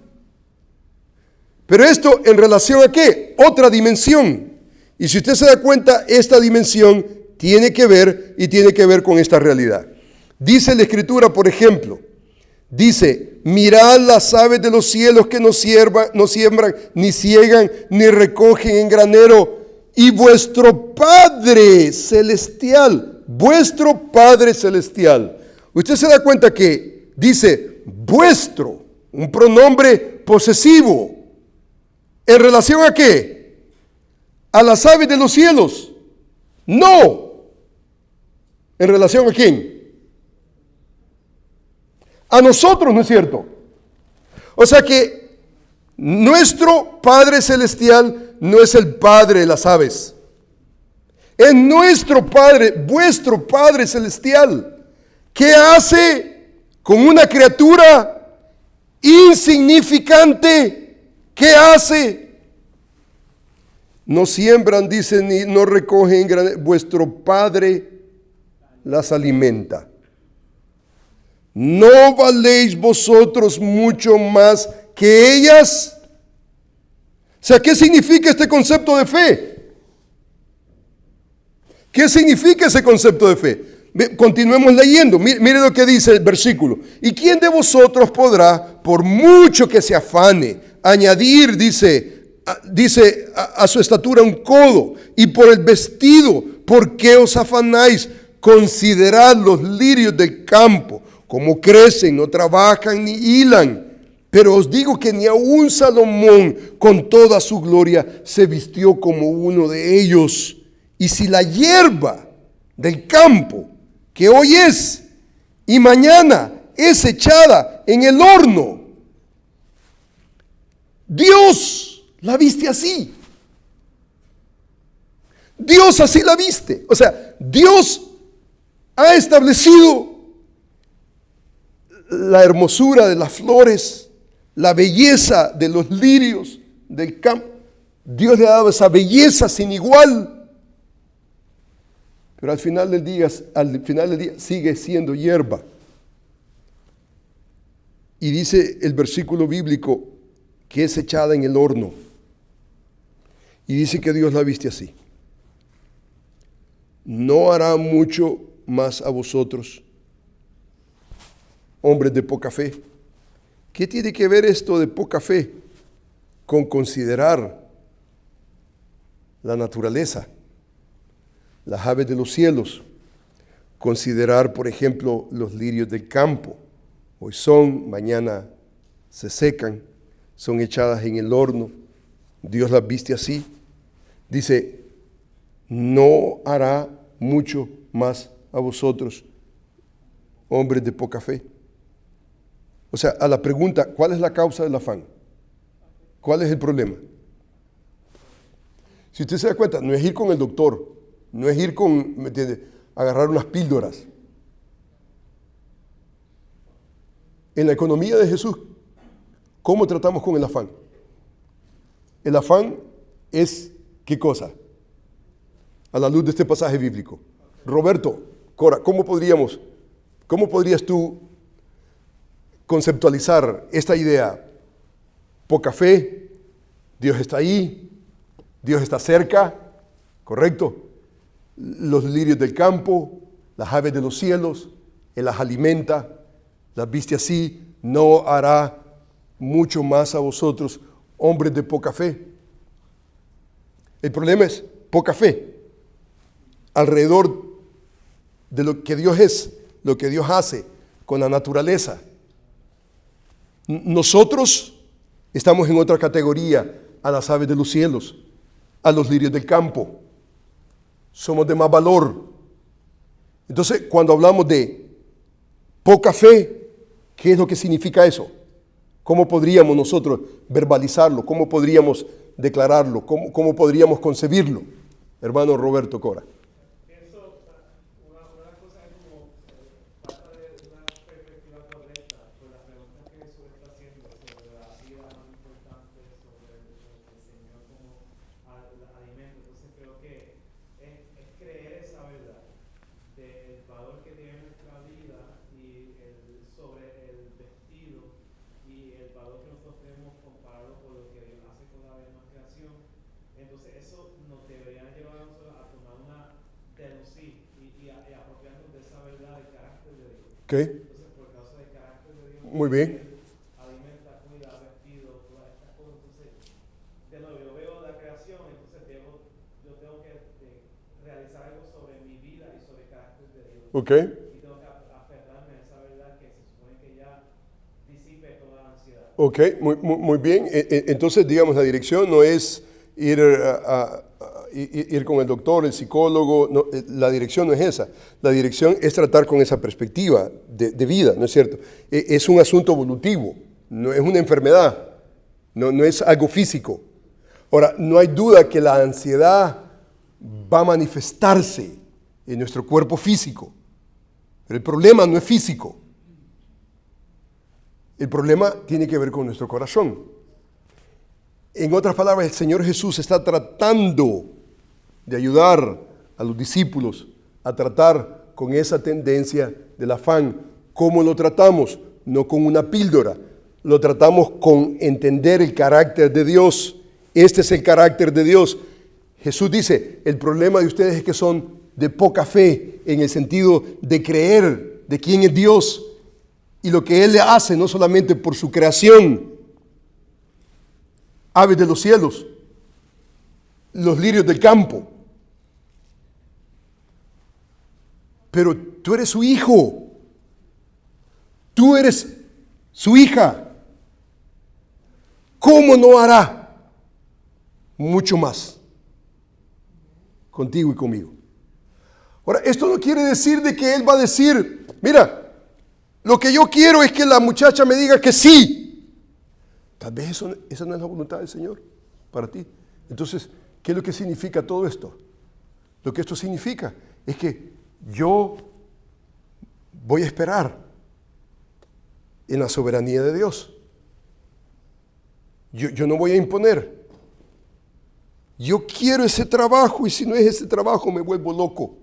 Pero esto en relación a qué? Otra dimensión. Y si usted se da cuenta, esta dimensión tiene que ver con esta realidad. Dice la Escritura, por ejemplo, dice, mirad las aves de los cielos que no siembran, ni ciegan, ni recogen en granero, y vuestro Padre Celestial, usted se da cuenta que dice vuestro, un pronombre posesivo, ¿en relación a qué? ¿A las aves de los cielos? No. ¿En relación a quién? A nosotros, ¿no es cierto? O sea que nuestro Padre Celestial no es el Padre de las aves. Es nuestro Padre, vuestro Padre Celestial. ¿Qué hace con una criatura insignificante? ¿Qué hace? No siembran, dicen, ni no recogen granero. Vuestro Padre las alimenta. ¿No valéis vosotros mucho más que ellas? O sea, ¿qué significa este concepto de fe? ¿Qué significa ese concepto de fe? Continuemos leyendo. Mire lo que dice el versículo. ¿Y quién de vosotros podrá, por mucho que se afane, añadir, dice a su estatura un codo? Y por el vestido, ¿por qué os afanáis? Considerad los lirios del campo, cómo crecen, no trabajan ni hilan. Pero os digo que ni aun Salomón con toda su gloria se vistió como uno de ellos. Y si la hierba del campo, que hoy es y mañana es echada en el horno, Dios la viste así. Dios así la viste. O sea, Dios ha establecido la hermosura de las flores, la belleza de los lirios del campo. Dios le ha dado esa belleza sin igual. Pero al final del día sigue siendo hierba. Y dice el versículo bíblico que es echada en el horno. Y dice que Dios la viste así. ¿No hará mucho más a vosotros, hombres de poca fe? ¿Qué tiene que ver esto de poca fe con considerar la naturaleza, las aves de los cielos, considerar, por ejemplo, los lirios del campo. Hoy son, mañana se secan, son echadas en el horno. Dios las viste así. Dice, no hará mucho más a vosotros, hombres de poca fe. O sea, a la pregunta, ¿cuál es la causa del afán? ¿Cuál es el problema? Si usted se da cuenta, no es ir con el doctor, no es ir con, ¿me entiende?, agarrar unas píldoras. En la economía de Jesús, ¿cómo tratamos con el afán? El afán es, ¿qué cosa? A la luz de este pasaje bíblico. Roberto, Cora, ¿cómo podrías tú conceptualizar esta idea? Poca fe, Dios está ahí, Dios está cerca, ¿correcto? Los lirios del campo, las aves de los cielos, Él las alimenta, las viste así, no hará mucho más a vosotros, hombres de poca fe. El problema es poca fe alrededor de lo que Dios es, lo que Dios hace con la naturaleza. Nosotros estamos en otra categoría, a las aves de los cielos, a los lirios del campo. Somos de más valor. Entonces, cuando hablamos de poca fe, ¿qué es lo que significa eso? ¿Cómo podríamos nosotros verbalizarlo? ¿Cómo podríamos declararlo? ¿Cómo podríamos concebirlo? Hermano Roberto Cora. Una cosa es como trata de una perspectiva correcta por las preguntas que Jesús está haciendo sobre la vida más importante, sobre el Señor como alimento. Entonces creo que es creer esa verdad del valor que tiene nuestra vida y sobre el vestido y el valor que nosotros tenemos comparado con lo que Dios hace con la misma creación. Entonces eso nos debería llevar a nosotros a tomar una deducir y apropiarnos de esa verdad del carácter de Dios. Okay. Entonces, por causa del carácter de Dios, Muy bien. alimenta, cuida, vestido, todas estas cosas. Entonces, de nuevo, yo veo la creación, entonces yo tengo que realizar algo sobre mi vida y sobre el carácter de Dios. Okay. Y tengo que aferrarme a esa verdad que se supone que ya disipe toda la ansiedad. Ok, muy bien. Entonces, digamos, la dirección no es ir con el doctor, el psicólogo. No, la dirección no es esa. La dirección es tratar con esa perspectiva de vida, ¿no es cierto? Es un asunto evolutivo, no es una enfermedad, no es algo físico. Ahora, no hay duda que la ansiedad va a manifestarse en nuestro cuerpo físico, pero el problema no es físico. El problema tiene que ver con nuestro corazón. En otras palabras, el Señor Jesús está tratando de ayudar a los discípulos a tratar con esa tendencia del afán. ¿Cómo lo tratamos? No con una píldora. Lo tratamos con entender el carácter de Dios. Este es el carácter de Dios. Jesús dice, el problema de ustedes es que son de poca fe en el sentido de creer de quién es Dios y lo que Él le hace, no solamente por su creación, aves de los cielos, los lirios del campo, pero tú eres su hijo, tú eres su hija. ¿Cómo no hará mucho más contigo y conmigo? Ahora, esto no quiere decir de que Él va a decir, mira, lo que yo quiero es que la muchacha me diga que sí. Tal vez esa no es la voluntad del Señor para ti. Entonces, ¿qué es lo que significa todo esto? Lo que esto significa es que yo voy a esperar en la soberanía de Dios. Yo no voy a imponer. Yo quiero ese trabajo y si no es ese trabajo me vuelvo loco.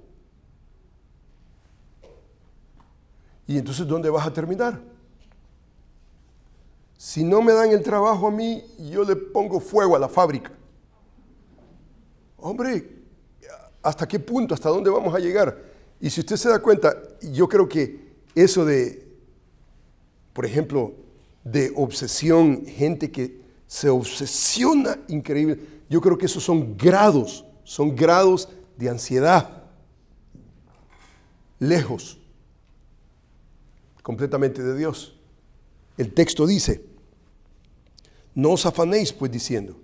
Y entonces, ¿dónde vas a terminar? Si no me dan el trabajo a mí, yo le pongo fuego a la fábrica. Hombre, ¿hasta qué punto? ¿Hasta dónde vamos a llegar? Y si usted se da cuenta, yo creo que eso de, por ejemplo, de obsesión, gente que se obsesiona increíble, yo creo que esos son grados son grados de ansiedad. Lejos completamente de Dios. El texto dice: no os afanéis pues diciendo,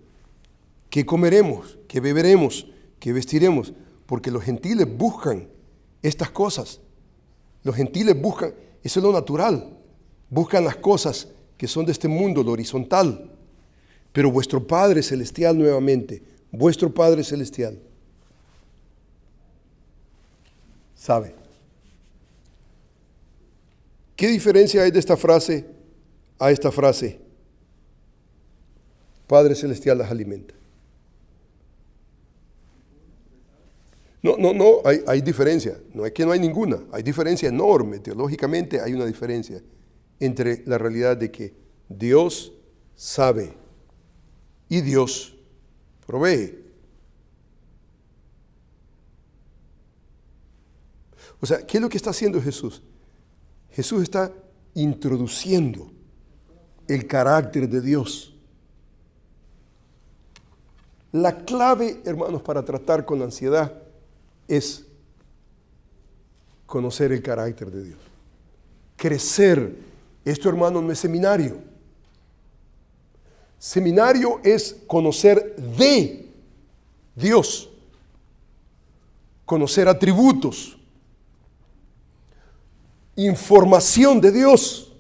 ¿qué comeremos? ¿Qué beberemos? ¿Qué vestiremos? Porque los gentiles buscan estas cosas. Los gentiles buscan, eso es lo natural, buscan las cosas que son de este mundo, lo horizontal. Pero vuestro Padre Celestial, nuevamente, vuestro Padre Celestial sabe. ¿Qué diferencia hay de esta frase a esta frase? Padre Celestial las alimenta. No, hay diferencia. No es que no hay ninguna. Hay diferencia enorme. Teológicamente hay una diferencia entre la realidad de que Dios sabe y Dios provee. O sea, ¿qué es lo que está haciendo Jesús? Jesús está introduciendo el carácter de Dios. La clave, hermanos, para tratar con la ansiedad es conocer el carácter de Dios. Crecer. Esto, hermano, no es seminario. Seminario es conocer de Dios. Conocer atributos. Información de Dios.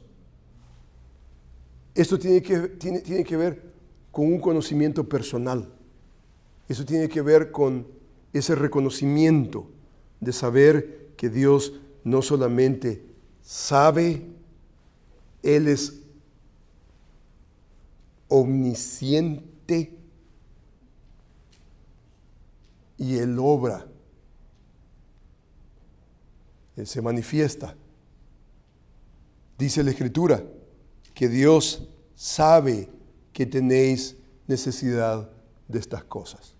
Esto tiene que ver con un conocimiento personal. Eso tiene que ver con ese reconocimiento de saber que Dios no solamente sabe, Él es omnisciente y Él obra. Él se manifiesta. Dice la Escritura que Dios sabe que tenéis necesidad de estas cosas.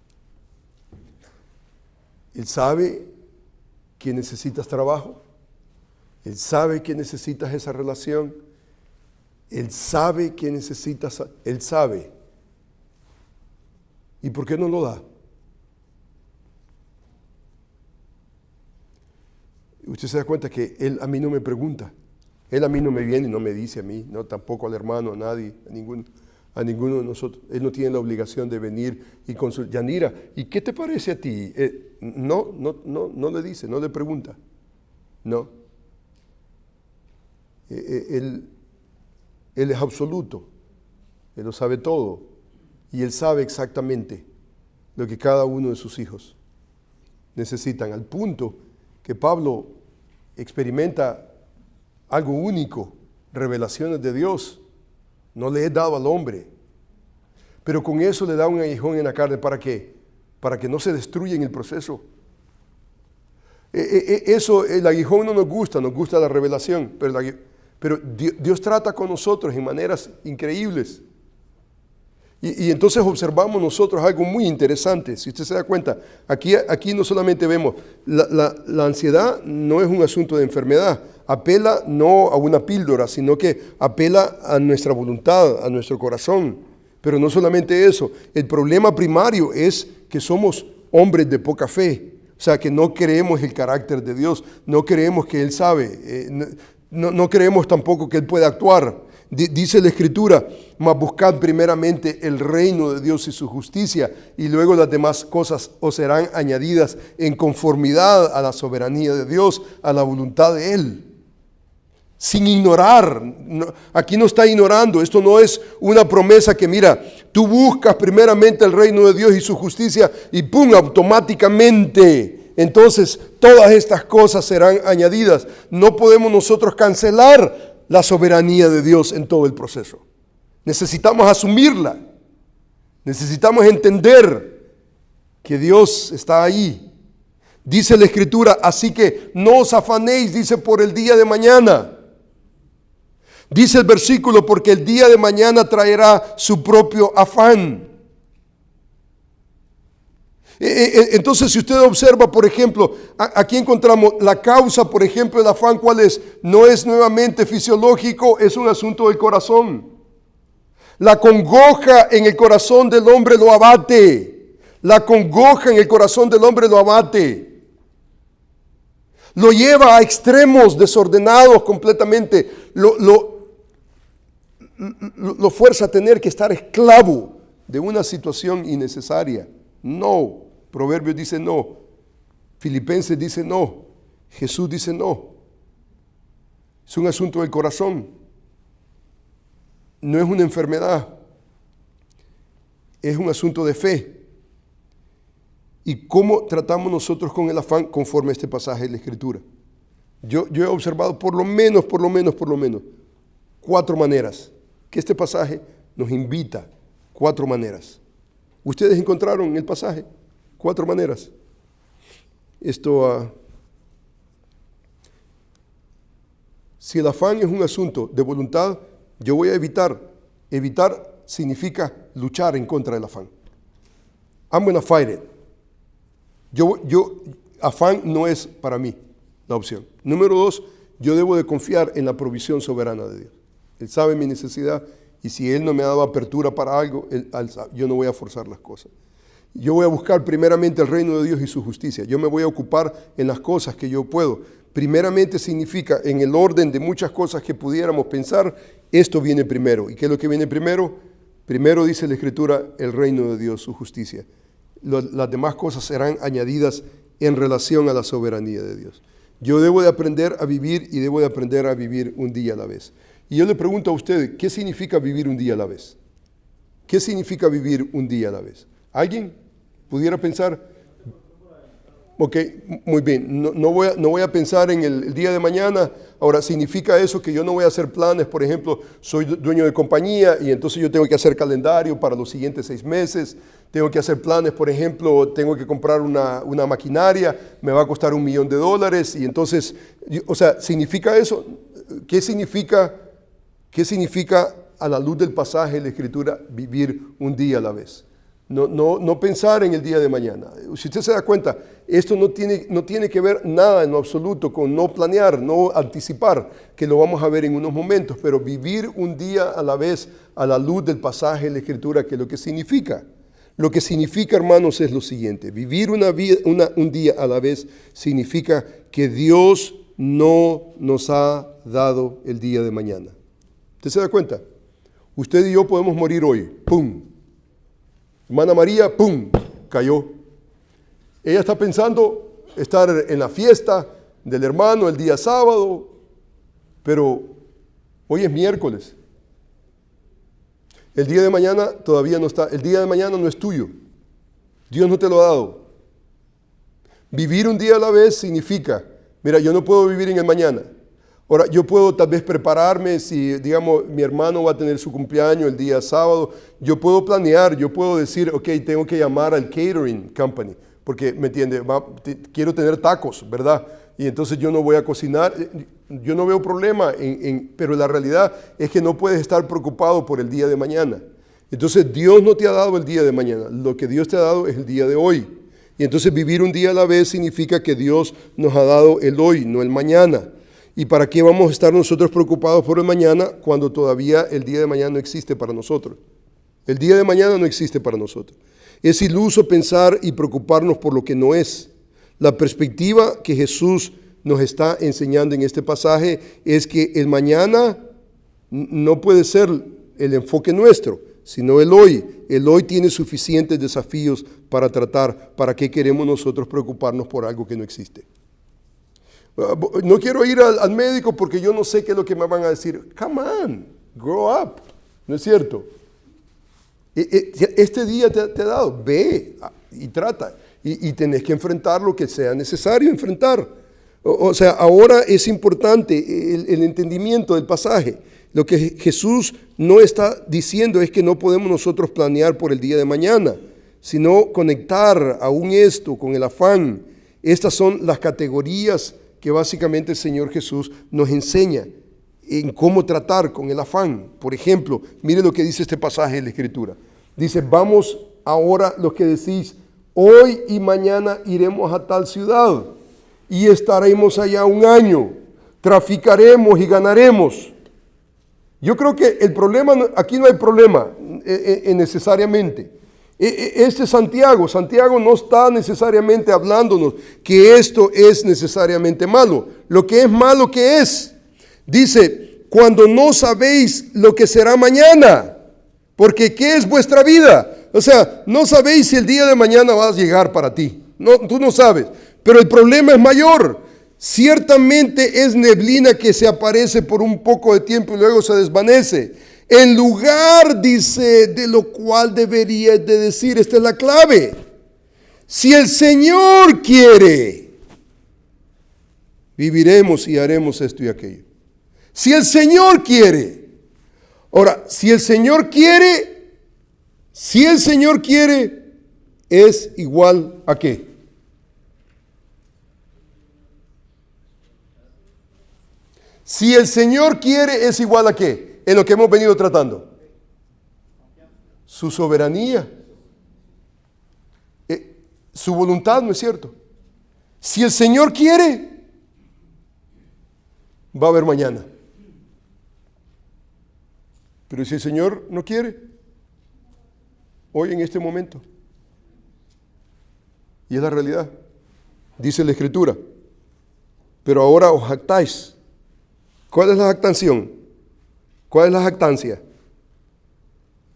Él sabe que necesitas trabajo. Él sabe que necesitas esa relación. Él sabe que necesitas. Él sabe. ¿Y por qué no lo da? Usted se da cuenta que Él a mí no me pregunta. Él a mí no me viene y no me dice a mí, no tampoco al hermano, a nadie, a ninguno de nosotros. Él no tiene la obligación de venir y consultar. Yanira, ¿y qué te parece a ti? No le dice, no le pregunta. No. Él es absoluto. Él lo sabe todo. Y Él sabe exactamente lo que cada uno de sus hijos necesitan. Al punto que Pablo experimenta algo único, revelaciones de Dios. No le he dado al hombre. Pero con eso le da un aguijón en la carne. ¿Para qué? Para que no se destruya en el proceso. Eso, el aguijón no nos gusta la revelación. Pero Dios trata con nosotros en maneras increíbles. Y entonces observamos nosotros algo muy interesante. Si usted se da cuenta, aquí no solamente vemos, la ansiedad no es un asunto de enfermedad. Apela no a una píldora, sino que apela a nuestra voluntad, a nuestro corazón. Pero no solamente eso, el problema primario es que somos hombres de poca fe. O sea, que no creemos el carácter de Dios, no creemos que Él sabe, no creemos tampoco que Él puede actuar. Dice la Escritura, mas buscad primeramente el reino de Dios y su justicia, y luego las demás cosas os serán añadidas en conformidad a la soberanía de Dios, a la voluntad de Él. Sin ignorar, aquí no está ignorando, esto no es una promesa que mira, tú buscas primeramente el reino de Dios y su justicia y ¡pum!, automáticamente, entonces todas estas cosas serán añadidas. No podemos nosotros cancelar la soberanía de Dios en todo el proceso. Necesitamos asumirla, necesitamos entender que Dios está ahí. Dice la Escritura, así que no os afanéis, dice, por el día de mañana. Dice el versículo, porque el día de mañana traerá su propio afán. Entonces, si usted observa, por ejemplo, aquí encontramos la causa, por ejemplo, del afán, ¿cuál es? No es nuevamente fisiológico, es un asunto del corazón. La congoja en el corazón del hombre lo abate. La congoja en el corazón del hombre lo abate. Lo lleva a extremos desordenados completamente. Lo fuerza a tener que estar esclavo de una situación innecesaria. No. Proverbios dice no. Filipenses dice no. Jesús dice no. Es un asunto del corazón. No es una enfermedad. Es un asunto de fe. ¿Y cómo tratamos nosotros con el afán conforme a este pasaje de la Escritura? Yo he observado por lo menos 4 maneras que este pasaje nos invita. 4 maneras. ¿Ustedes encontraron en el pasaje 4 maneras? Si el afán es un asunto de voluntad, yo voy a evitar. Evitar significa luchar en contra del afán. I'm gonna fight it. Afán no es para mí la opción. Número 2, yo debo de confiar en la provisión soberana de Dios. Él sabe mi necesidad y si Él no me ha dado apertura para algo, yo no voy a forzar las cosas. Yo voy a buscar primeramente el reino de Dios y su justicia. Yo me voy a ocupar en las cosas que yo puedo. Primeramente significa, en el orden de muchas cosas que pudiéramos pensar, esto viene primero. ¿Y qué es lo que viene primero? Primero dice la Escritura, el reino de Dios, su justicia. Las demás cosas serán añadidas en relación a la soberanía de Dios. Yo debo de aprender a vivir y debo de aprender a vivir un día a la vez. Y yo le pregunto a usted, ¿qué significa vivir un día a la vez? ¿Qué significa vivir un día a la vez? ¿Alguien pudiera pensar? Ok, muy bien. No voy a pensar en el día de mañana. Ahora, ¿significa eso que yo no voy a hacer planes? Por ejemplo, soy dueño de compañía y entonces yo tengo que hacer calendario para los siguientes 6 meses. Tengo que hacer planes, por ejemplo, tengo que comprar una maquinaria, me va a costar $1,000,000 y entonces, ¿significa eso? ¿Qué significa a la luz del pasaje de la Escritura vivir un día a la vez? No pensar en el día de mañana. Si usted se da cuenta, esto no tiene que ver nada en lo absoluto con no planear, no anticipar, que lo vamos a ver en unos momentos, pero vivir un día a la vez a la luz del pasaje de la Escritura, que es lo que significa. Lo que significa, hermanos, es lo siguiente. Vivir un día a la vez significa que Dios no nos ha dado el día de mañana. ¿Usted se da cuenta? Usted y yo podemos morir hoy. ¡Pum! Hermana María, ¡pum!, cayó. Ella está pensando estar en la fiesta del hermano el día sábado, pero hoy es miércoles. El día de mañana todavía no está. El día de mañana no es tuyo. Dios no te lo ha dado. Vivir un día a la vez significa, mira, yo no puedo vivir en el mañana. Ahora, yo puedo tal vez prepararme si, digamos, mi hermano va a tener su cumpleaños el día sábado. Yo puedo planear, yo puedo decir, ok, tengo que llamar al catering company, porque, ¿me entiende? Quiero tener tacos, ¿verdad? Y entonces yo no voy a cocinar. Yo no veo problema, pero la realidad es que no puedes estar preocupado por el día de mañana. Entonces, Dios no te ha dado el día de mañana. Lo que Dios te ha dado es el día de hoy. Y entonces vivir un día a la vez significa que Dios nos ha dado el hoy, no el mañana. ¿Y para qué vamos a estar nosotros preocupados por el mañana cuando todavía el día de mañana no existe para nosotros? El día de mañana no existe para nosotros. Es iluso pensar y preocuparnos por lo que no es. La perspectiva que Jesús nos está enseñando en este pasaje es que el mañana no puede ser el enfoque nuestro, sino el hoy. El hoy tiene suficientes desafíos para tratar. ¿Para qué queremos nosotros preocuparnos por algo que no existe? No quiero ir al médico porque yo no sé qué es lo que me van a decir. Come on, grow up. ¿No es cierto? Este día te ha dado, ve y trata. Y tenés que enfrentar lo que sea necesario enfrentar. O sea, ahora es importante el entendimiento del pasaje. Lo que Jesús no está diciendo es que no podemos nosotros planear por el día de mañana, sino conectar aún esto con el afán. Estas son las categorías que básicamente el Señor Jesús nos enseña en cómo tratar con el afán. Por ejemplo, mire lo que dice este pasaje de la Escritura. Dice, vamos ahora los que decís, hoy y mañana iremos a tal ciudad y estaremos allá 1 año, traficaremos y ganaremos. Yo creo que el problema, aquí no hay problema necesariamente. Este Santiago no está necesariamente hablándonos que esto es necesariamente malo. Lo que es malo, ¿qué es? Dice, cuando no sabéis lo que será mañana, porque ¿qué es vuestra vida? O sea, no sabéis si el día de mañana va a llegar para ti. No, tú no sabes, pero el problema es mayor. Ciertamente es neblina que se aparece por un poco de tiempo y luego se desvanece. En lugar, dice, de lo cual deberías de decir, esta es la clave. Si el Señor quiere, viviremos y haremos esto y aquello. Si el Señor quiere. Ahora, si el Señor quiere, es igual a ¿qué? Si el Señor quiere, es igual a ¿qué? En lo que hemos venido tratando. Su soberanía. Su voluntad, ¿no es cierto? Si el Señor quiere, va a haber mañana. Pero si el Señor no quiere, hoy en este momento. Y es la realidad. Dice la Escritura. Pero ahora os jactáis. ¿Cuál es la jactancia? ¿Cuál es la jactancia?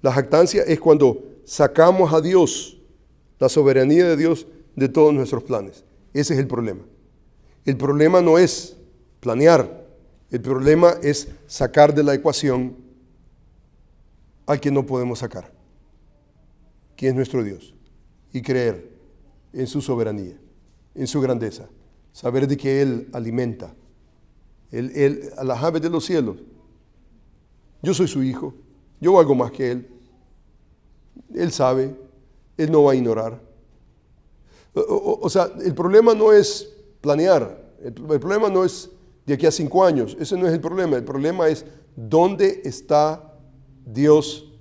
La jactancia es cuando sacamos a Dios, la soberanía de Dios, de todos nuestros planes. Ese es el problema. El problema no es planear. El problema es sacar de la ecuación al que no podemos sacar, que es nuestro Dios, y creer en su soberanía, en su grandeza, saber de que Él alimenta a las aves de los cielos. Yo soy su hijo, yo valgo más que Él. Él sabe, Él no va a ignorar. O sea, el problema no es planear, el problema no es de aquí a 5 años, ese no es el problema es dónde está Dios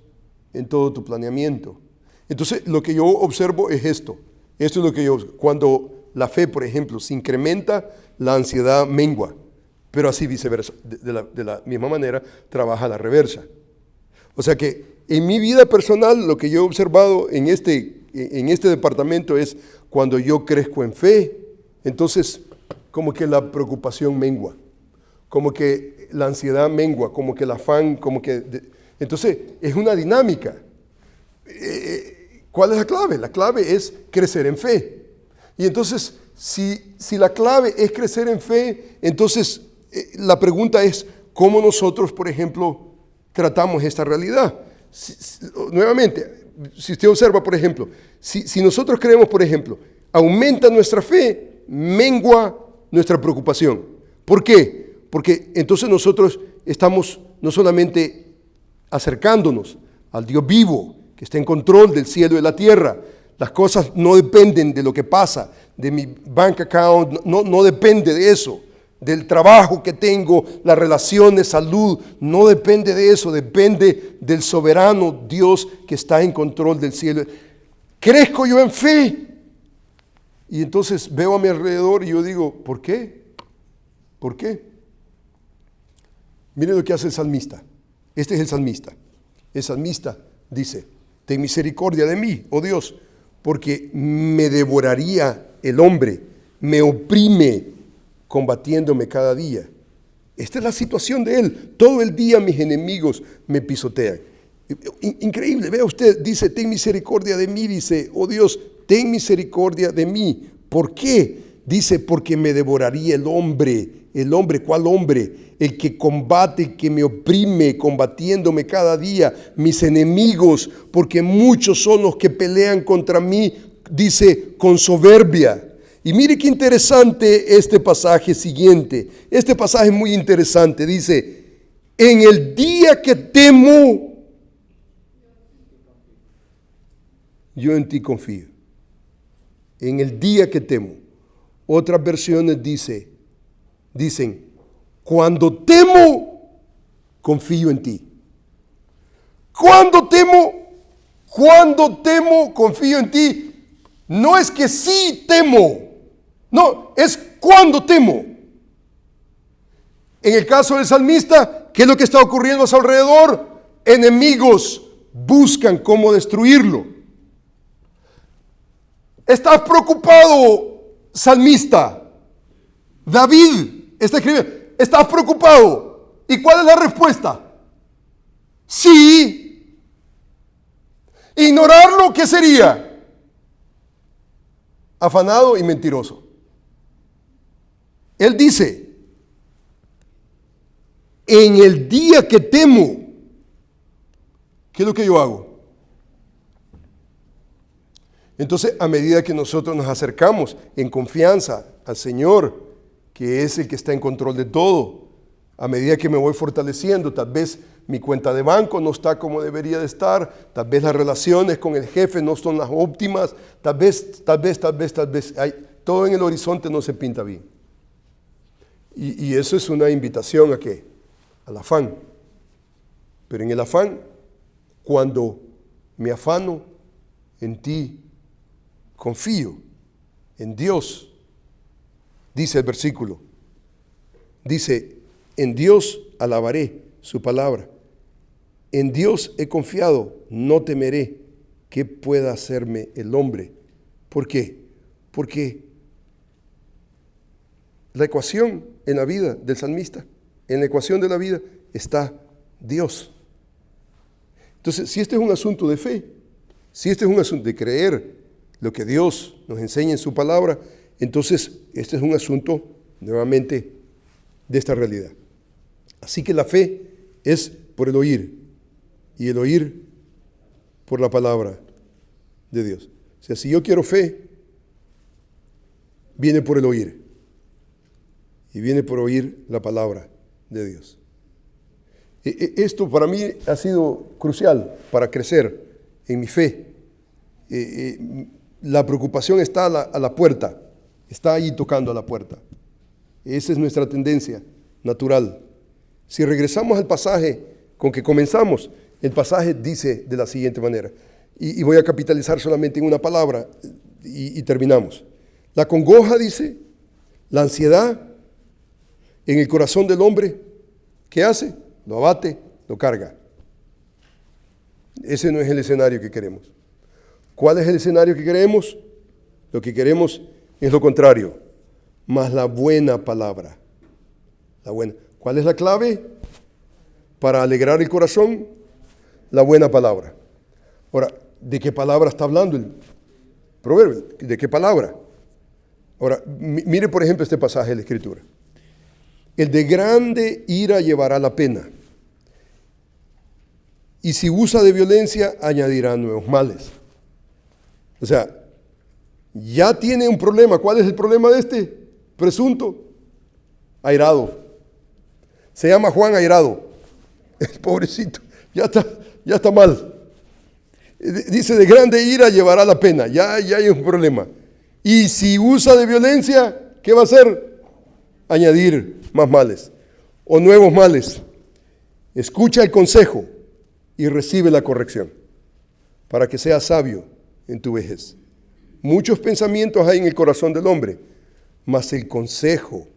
en todo tu planeamiento. Entonces, lo que yo observo es esto es lo que yo, cuando la fe, por ejemplo, se incrementa, la ansiedad mengua. Pero así viceversa, de la misma manera, trabaja la reversa. O sea que en mi vida personal, lo que yo he observado en este departamento es cuando yo crezco en fe, entonces como que la preocupación mengua, como que la ansiedad mengua, como que el afán, entonces es una dinámica. ¿Cuál es la clave? La clave es crecer en fe. Y entonces, si la clave es crecer en fe, entonces la pregunta es, ¿cómo nosotros, por ejemplo, tratamos esta realidad? Nuevamente, si usted observa, por ejemplo, si nosotros creemos, por ejemplo, aumenta nuestra fe, mengua nuestra preocupación. ¿Por qué? Porque entonces nosotros estamos no solamente acercándonos al Dios vivo, que está en control del cielo y de la tierra. Las cosas no dependen de lo que pasa, de mi bank account, no depende de eso. Del trabajo que tengo, la relación de salud, no depende de eso, depende del soberano Dios que está en control del cielo. Crezco yo en fe. Y entonces veo a mi alrededor y yo digo, ¿por qué? ¿Por qué? Miren lo que hace el salmista. Este es el salmista. El salmista dice, ten misericordia de mí, oh Dios, porque me devoraría el hombre, me oprime combatiéndome cada día. Esta es la situación de él. Todo el día mis enemigos me pisotean. Increíble, vea usted, dice, ten misericordia de mí, dice, oh Dios, ten misericordia de mí. ¿Por qué? Dice, porque me devoraría el hombre. ¿El hombre? ¿Cuál hombre? El que combate, que me oprime, combatiéndome cada día. Mis enemigos, porque muchos son los que pelean contra mí, dice, con soberbia. Y mire qué interesante este pasaje siguiente. Este pasaje es muy interesante. Dice, en el día que temo, yo en ti confío. En el día que temo. Otras versiones dicen, cuando temo, confío en ti. Cuando temo, confío en ti. No es que sí temo. No, es cuando temo. En el caso del salmista, ¿qué es lo que está ocurriendo a su alrededor? Enemigos buscan cómo destruirlo. ¿Estás preocupado, salmista? David está escribiendo, ¿estás preocupado? ¿Y cuál es la respuesta? Sí. Ignorarlo, ¿qué sería? Afanado y mentiroso. Él dice, en el día que temo, ¿qué es lo que yo hago? Entonces, a medida que nosotros nos acercamos en confianza al Señor, que es el que está en control de todo, a medida que me voy fortaleciendo, tal vez mi cuenta de banco no está como debería de estar, tal vez las relaciones con el jefe no son las óptimas, tal vez, todo en el horizonte no se pinta bien. Y eso es una invitación ¿a qué? Al afán. Pero en el afán, cuando me afano en ti, confío en Dios, dice el versículo, dice, en Dios alabaré su palabra, en Dios he confiado, no temeré qué pueda hacerme el hombre. ¿Por qué? Porque la ecuación en la vida del salmista, en la ecuación de la vida está Dios. Entonces, si este es un asunto de fe, si este es un asunto de creer lo que Dios nos enseña en su palabra, entonces este es un asunto nuevamente de esta realidad. Así que la fe es por el oír y el oír por la palabra de Dios. O sea, si yo quiero fe, viene por el oír y viene por oír la palabra de Dios. Esto para mí ha sido crucial para crecer en mi fe. La preocupación está a la puerta, está ahí tocando a la puerta. Esa es nuestra tendencia natural. Si regresamos al pasaje con que comenzamos, el pasaje dice de la siguiente manera, y voy a capitalizar solamente en una palabra y terminamos. La congoja, dice, la ansiedad en el corazón del hombre, ¿qué hace? Lo abate, lo carga. Ese no es el escenario que queremos. ¿Cuál es el escenario que queremos? Lo que queremos es lo contrario, más la buena palabra. La buena. ¿Cuál es la clave para alegrar el corazón? La buena palabra. Ahora, ¿de qué palabra está hablando el proverbio? ¿De qué palabra? Ahora, mire por ejemplo este pasaje de la Escritura. El de grande ira llevará la pena, y si usa de violencia añadirá nuevos males. O sea, ya tiene un problema. ¿Cuál es el problema de este presunto? Airado. Se llama Juan Airado. Pobrecito, ya está mal. Dice, de grande ira llevará la pena. Ya hay un problema. Y si usa de violencia, ¿qué va a hacer? Añadir más males o nuevos males. Escucha el consejo y recibe la corrección para que seas sabio en tu vejez. Muchos pensamientos hay en el corazón del hombre, mas el consejo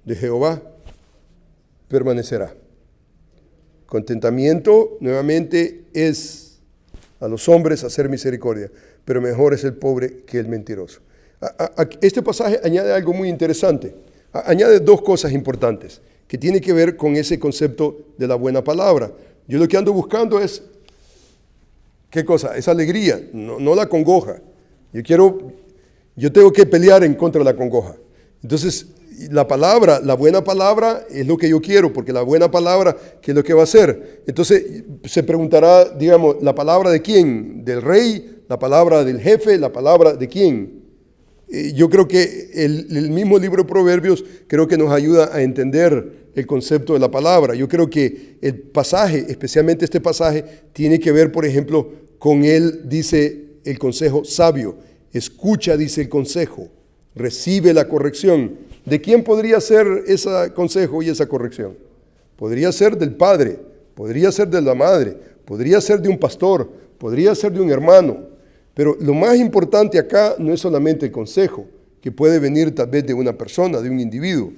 de Jehová permanecerá. Contentamiento, nuevamente, es a los hombres hacer misericordia, pero mejor es el pobre que el mentiroso. Este pasaje añade algo muy interesante. Añade dos cosas importantes que tienen que ver con ese concepto de la buena palabra. Yo lo que ando buscando es, ¿qué cosa? Es alegría, no la congoja. Yo tengo que pelear en contra de la congoja. Entonces, la palabra, la buena palabra es lo que yo quiero, porque la buena palabra, ¿qué es lo que va a hacer? Entonces, se preguntará, digamos, ¿la palabra de quién? ¿Del rey? ¿La palabra del jefe? ¿La palabra de quién? Yo creo que el mismo libro de Proverbios creo que nos ayuda a entender el concepto de la palabra. Yo creo que el pasaje, especialmente este pasaje, tiene que ver, por ejemplo, con él, dice el consejo sabio. Escucha, dice el consejo. Recibe la corrección. ¿De quién podría ser ese consejo y esa corrección? Podría ser del padre, podría ser de la madre, podría ser de un pastor, podría ser de un hermano. Pero lo más importante acá no es solamente el consejo, que puede venir tal vez de una persona, de un individuo.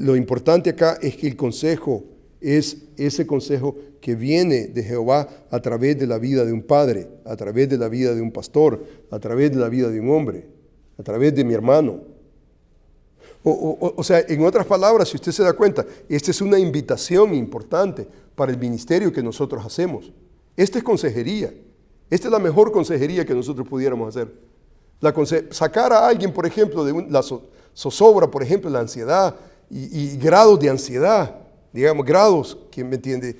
Lo importante acá es que el consejo es ese consejo que viene de Jehová a través de la vida de un padre, a través de la vida de un pastor, a través de la vida de un hombre, a través de mi hermano. O sea, en otras palabras, si usted se da cuenta, esta es una invitación importante para el ministerio que nosotros hacemos. Esta es consejería. Esta es la mejor consejería que nosotros pudiéramos hacer. Sacar a alguien, por ejemplo, de la zozobra, por ejemplo, la ansiedad y grados de ansiedad, digamos, grados, ¿quién me entiende?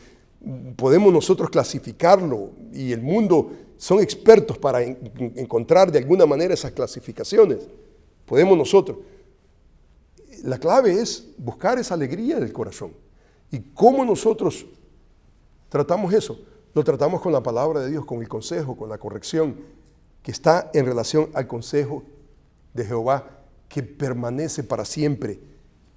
Podemos nosotros clasificarlo y el mundo son expertos para encontrar de alguna manera esas clasificaciones. Podemos nosotros. La clave es buscar esa alegría del corazón. ¿Y cómo nosotros tratamos eso? Lo tratamos con la palabra de Dios, con el consejo, con la corrección, que está en relación al consejo de Jehová, que permanece para siempre,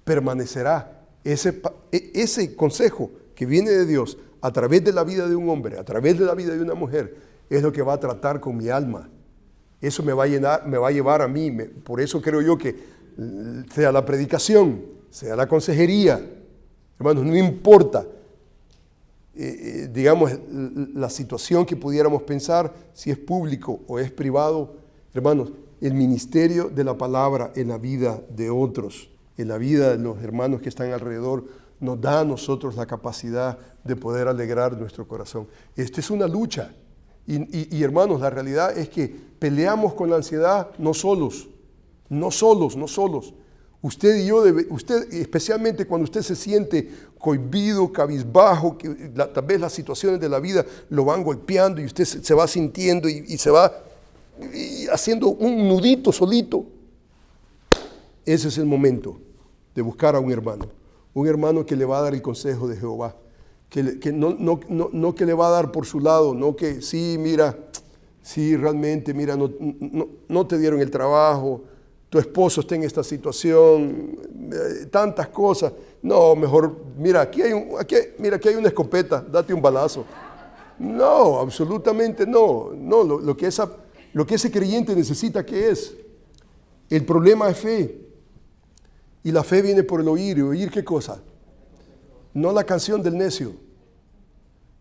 permanecerá. Ese consejo que viene de Dios a través de la vida de un hombre, a través de la vida de una mujer, es lo que va a tratar con mi alma. Eso me va a llevar a mí. Por eso creo yo que sea la predicación, sea la consejería, hermanos, no importa, digamos, la situación que pudiéramos pensar, si es público o es privado, hermanos, el ministerio de la palabra en la vida de otros, en la vida de los hermanos que están alrededor, nos da a nosotros la capacidad de poder alegrar nuestro corazón. Esta es una lucha. Y hermanos, la realidad es que peleamos con la ansiedad no solos. Usted y yo, usted especialmente cuando usted se siente cohibido, cabizbajo, que tal vez las situaciones de la vida lo van golpeando y usted se va sintiendo y se va haciendo un nudito solito. Ese es el momento de buscar a un hermano que le va a dar el consejo de Jehová, que no que le va a dar por su lado, no que sí, mira, sí, realmente, mira, no te dieron el trabajo, tu esposo está en esta situación, tantas cosas. No, mejor, mira, aquí hay una escopeta, date un balazo. No, absolutamente no. No, lo que ese creyente necesita, ¿qué es? El problema es fe. Y la fe viene por el oír. ¿Y oír qué cosa? No la canción del necio.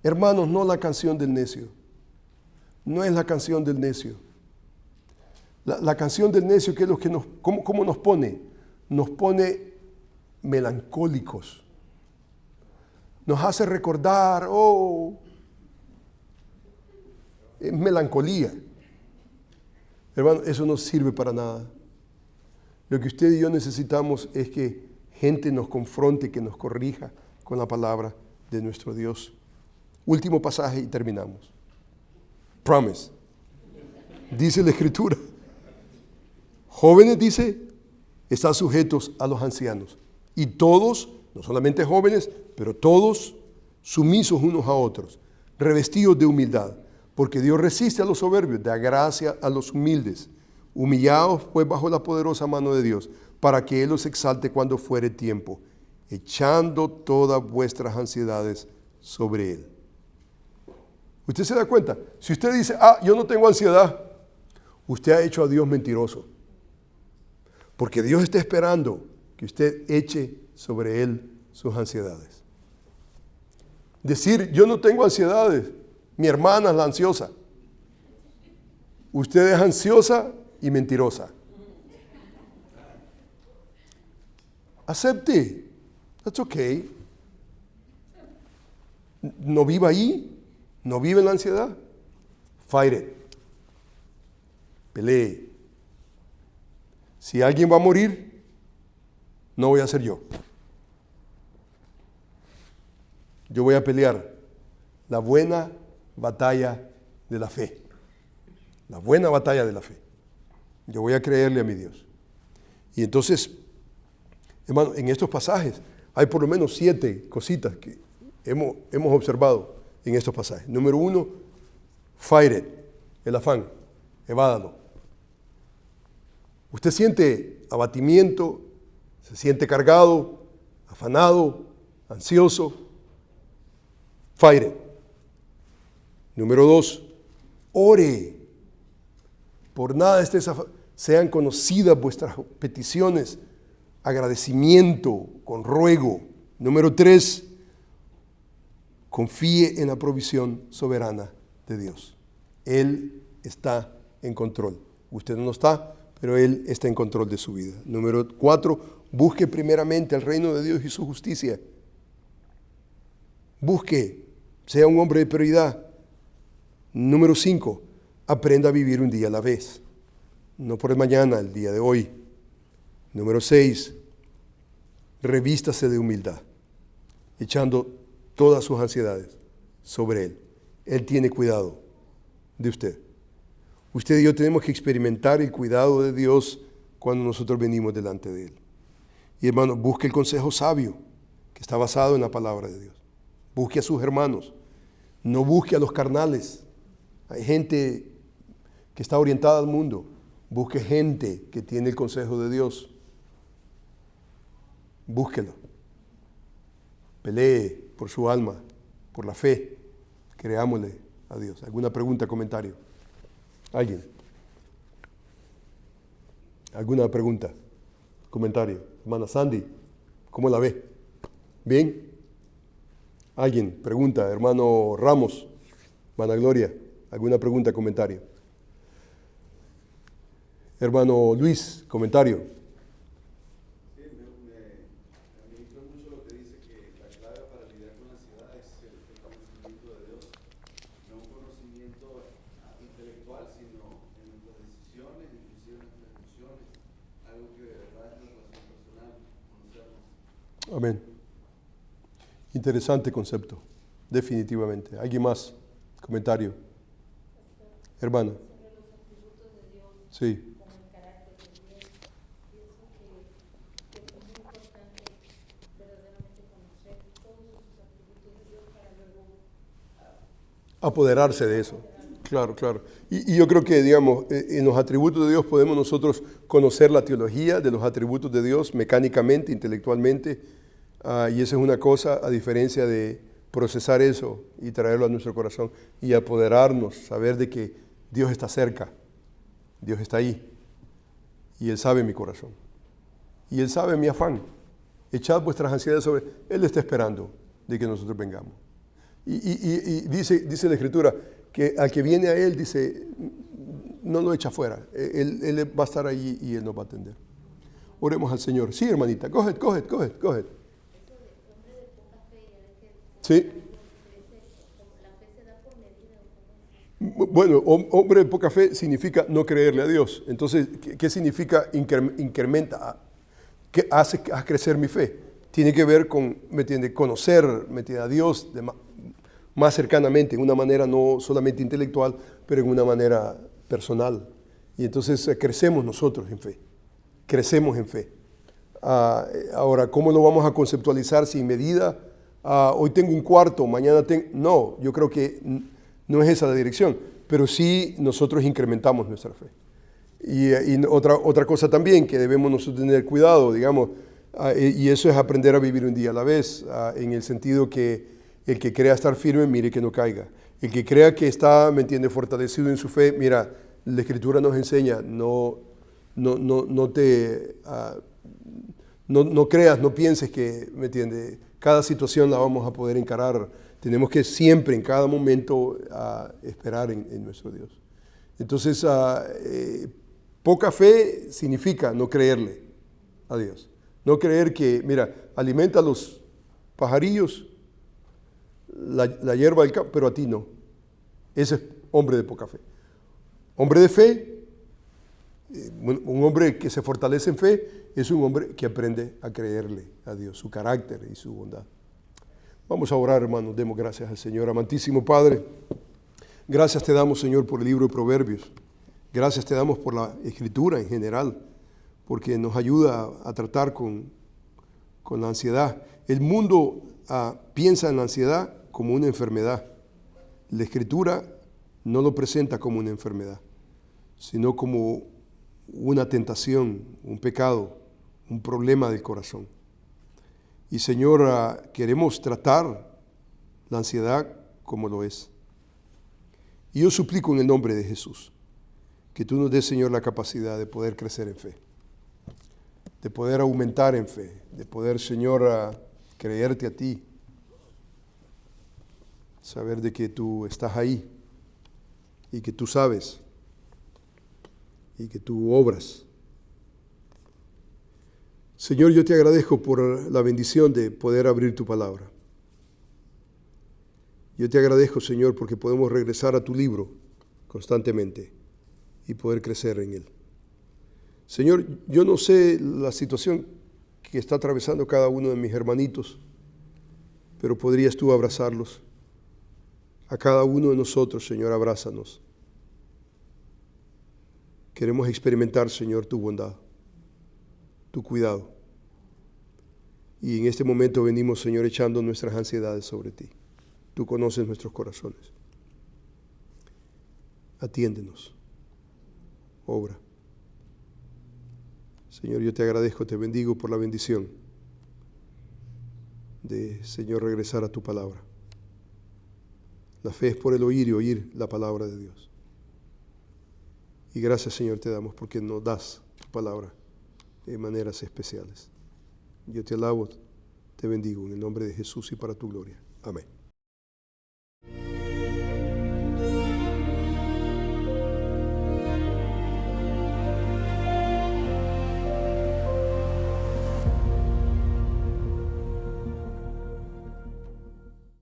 Hermanos, no la canción del necio. No es la canción del necio. La canción del necio, ¿qué es lo que cómo nos pone? Nos pone melancólicos. Nos hace recordar, es melancolía. Hermano, eso no sirve para nada. Lo que usted y yo necesitamos es que gente nos confronte, que nos corrija con la palabra de nuestro Dios. Último pasaje y terminamos. Promise. Dice la Escritura. Jóvenes, dice, están sujetos a los ancianos. Y todos, no solamente jóvenes, pero todos sumisos unos a otros, revestidos de humildad. Porque Dios resiste a los soberbios, da gracia a los humildes. Humillaos pues bajo la poderosa mano de Dios, para que Él los exalte cuando fuere tiempo, echando todas vuestras ansiedades sobre Él. ¿Usted se da cuenta? Si usted dice, yo no tengo ansiedad, usted ha hecho a Dios mentiroso. Porque Dios está esperando que usted eche sobre Él sus ansiedades. Decir, yo no tengo ansiedades, mi hermana es la ansiosa. Usted es ansiosa y mentirosa. Acepte. That's okay. No viva ahí. No vive en la ansiedad. Fight it. Pelee. Si alguien va a morir, no voy a ser yo. Yo voy a pelear la buena batalla de la fe. La buena batalla de la fe. Yo voy a creerle a mi Dios. Y entonces, hermano, en estos pasajes hay por lo menos 7 cositas que hemos observado en estos pasajes. Número 1, fight it, el afán, evádalo. Usted siente abatimiento, se siente cargado, afanado, ansioso. Fight it. Número 2, ore. Por nada sean conocidas vuestras peticiones, agradecimiento, con ruego. Número 3, Confíe en la provisión soberana de Dios. Él está en control. Usted no está, pero Él está en control de su vida. Número 4, busque primeramente el reino de Dios y su justicia. Busque, sea un hombre de prioridad. Número 5, aprenda a vivir un día a la vez. No por el mañana, el día de hoy. Número 6, revístase de humildad, echando todas sus ansiedades sobre Él. Él tiene cuidado de usted. Usted y yo tenemos que experimentar el cuidado de Dios cuando nosotros venimos delante de Él. Y hermano, busque el consejo sabio que está basado en la palabra de Dios. Busque a sus hermanos. No busque a los carnales. Hay gente que está orientada al mundo. Busque gente que tiene el consejo de Dios. Búsquelo. Pelee por su alma, por la fe. Creámosle a Dios. ¿Alguna pregunta, comentario? ¿Alguien? ¿Alguna pregunta? Comentario. Hermana Sandy, ¿cómo la ve? ¿Bien? ¿Alguien? Pregunta. Hermano Ramos, hermana Gloria, ¿alguna pregunta, comentario? Hermano Luis, comentario. Amén. Interesante concepto, definitivamente. ¿Alguien más? Comentario. Hermana. Sobre los atributos de Dios, Sí. como el carácter de Dios, pienso que es muy importante verdaderamente conocer todos esos atributos de Dios para luego Apoderarse de eso. Claro, claro. Y yo creo que, digamos, en los atributos de Dios podemos nosotros conocer la teología de los atributos de Dios mecánicamente, intelectualmente, y esa es una cosa a diferencia de procesar eso y traerlo a nuestro corazón y apoderarnos, saber de que Dios está cerca, Dios está ahí y Él sabe mi corazón y Él sabe mi afán. Echad vuestras ansiedades sobre Él. Él está esperando de que nosotros vengamos. Y dice la Escritura que al que viene a Él, dice, no lo echa fuera. Él va a estar allí y Él nos va a atender. Oremos al Señor. Sí, hermanita, coge. Sí. Bueno, hombre de poca fe significa no creerle a Dios. Entonces, ¿qué significa incrementa? ¿Qué hace crecer mi fe? Tiene que ver con, ¿me entiende? Conocer, ¿me entiende? A Dios más cercanamente, en una manera no solamente intelectual, pero en una manera personal. Y entonces crecemos nosotros en fe. Crecemos en fe. Ahora, ¿cómo lo vamos a conceptualizar sin medida? Hoy tengo un cuarto, mañana tengo... No, yo creo que no es esa la dirección, pero sí nosotros incrementamos nuestra fe. Y otra cosa también que debemos nosotros tener cuidado, digamos, y eso es aprender a vivir un día a la vez, en el sentido que el que crea estar firme, mire que no caiga. El que crea que está, ¿me entiende?, fortalecido en su fe, mira, la Escritura nos enseña, no creas, no pienses que, ¿me entiende?, cada situación la vamos a poder encarar. Tenemos que siempre, en cada momento, esperar en nuestro Dios. Entonces, poca fe significa no creerle a Dios. No creer que, mira, alimenta a los pajarillos, la hierba del campo, pero a ti no. Ese es hombre de poca fe. Hombre de fe, un hombre que se fortalece en fe, es un hombre que aprende a creerle a Dios, su carácter y su bondad. Vamos a orar, hermanos, demos gracias al Señor. Amantísimo Padre, gracias te damos, Señor, por el libro de Proverbios. Gracias te damos por la Escritura en general, porque nos ayuda a tratar con la ansiedad. El mundo piensa en la ansiedad como una enfermedad. La Escritura no lo presenta como una enfermedad, sino como una tentación, un pecado, un problema del corazón. Y Señor, queremos tratar la ansiedad como lo es. Y yo suplico en el nombre de Jesús que tú nos des, Señor, la capacidad de poder crecer en fe, de poder aumentar en fe, de poder, Señor, creerte a ti, saber de que tú estás ahí y que tú sabes y que tú obras. Señor, yo te agradezco por la bendición de poder abrir tu palabra. Yo te agradezco, Señor, porque podemos regresar a tu libro constantemente y poder crecer en él. Señor, yo no sé la situación que está atravesando cada uno de mis hermanitos, pero podrías tú abrazarlos. A cada uno de nosotros, Señor, abrázanos. Queremos experimentar, Señor, tu bondad, tu cuidado. Y en este momento venimos, Señor, echando nuestras ansiedades sobre ti. Tú conoces nuestros corazones. Atiéndenos. Obra. Señor, yo te agradezco, te bendigo por la bendición de, Señor, regresar a tu palabra. La fe es por el oír y oír la palabra de Dios. Y gracias, Señor, te damos porque nos das tu palabra de maneras especiales. Yo te alabo, te bendigo en el nombre de Jesús y para tu gloria. Amén.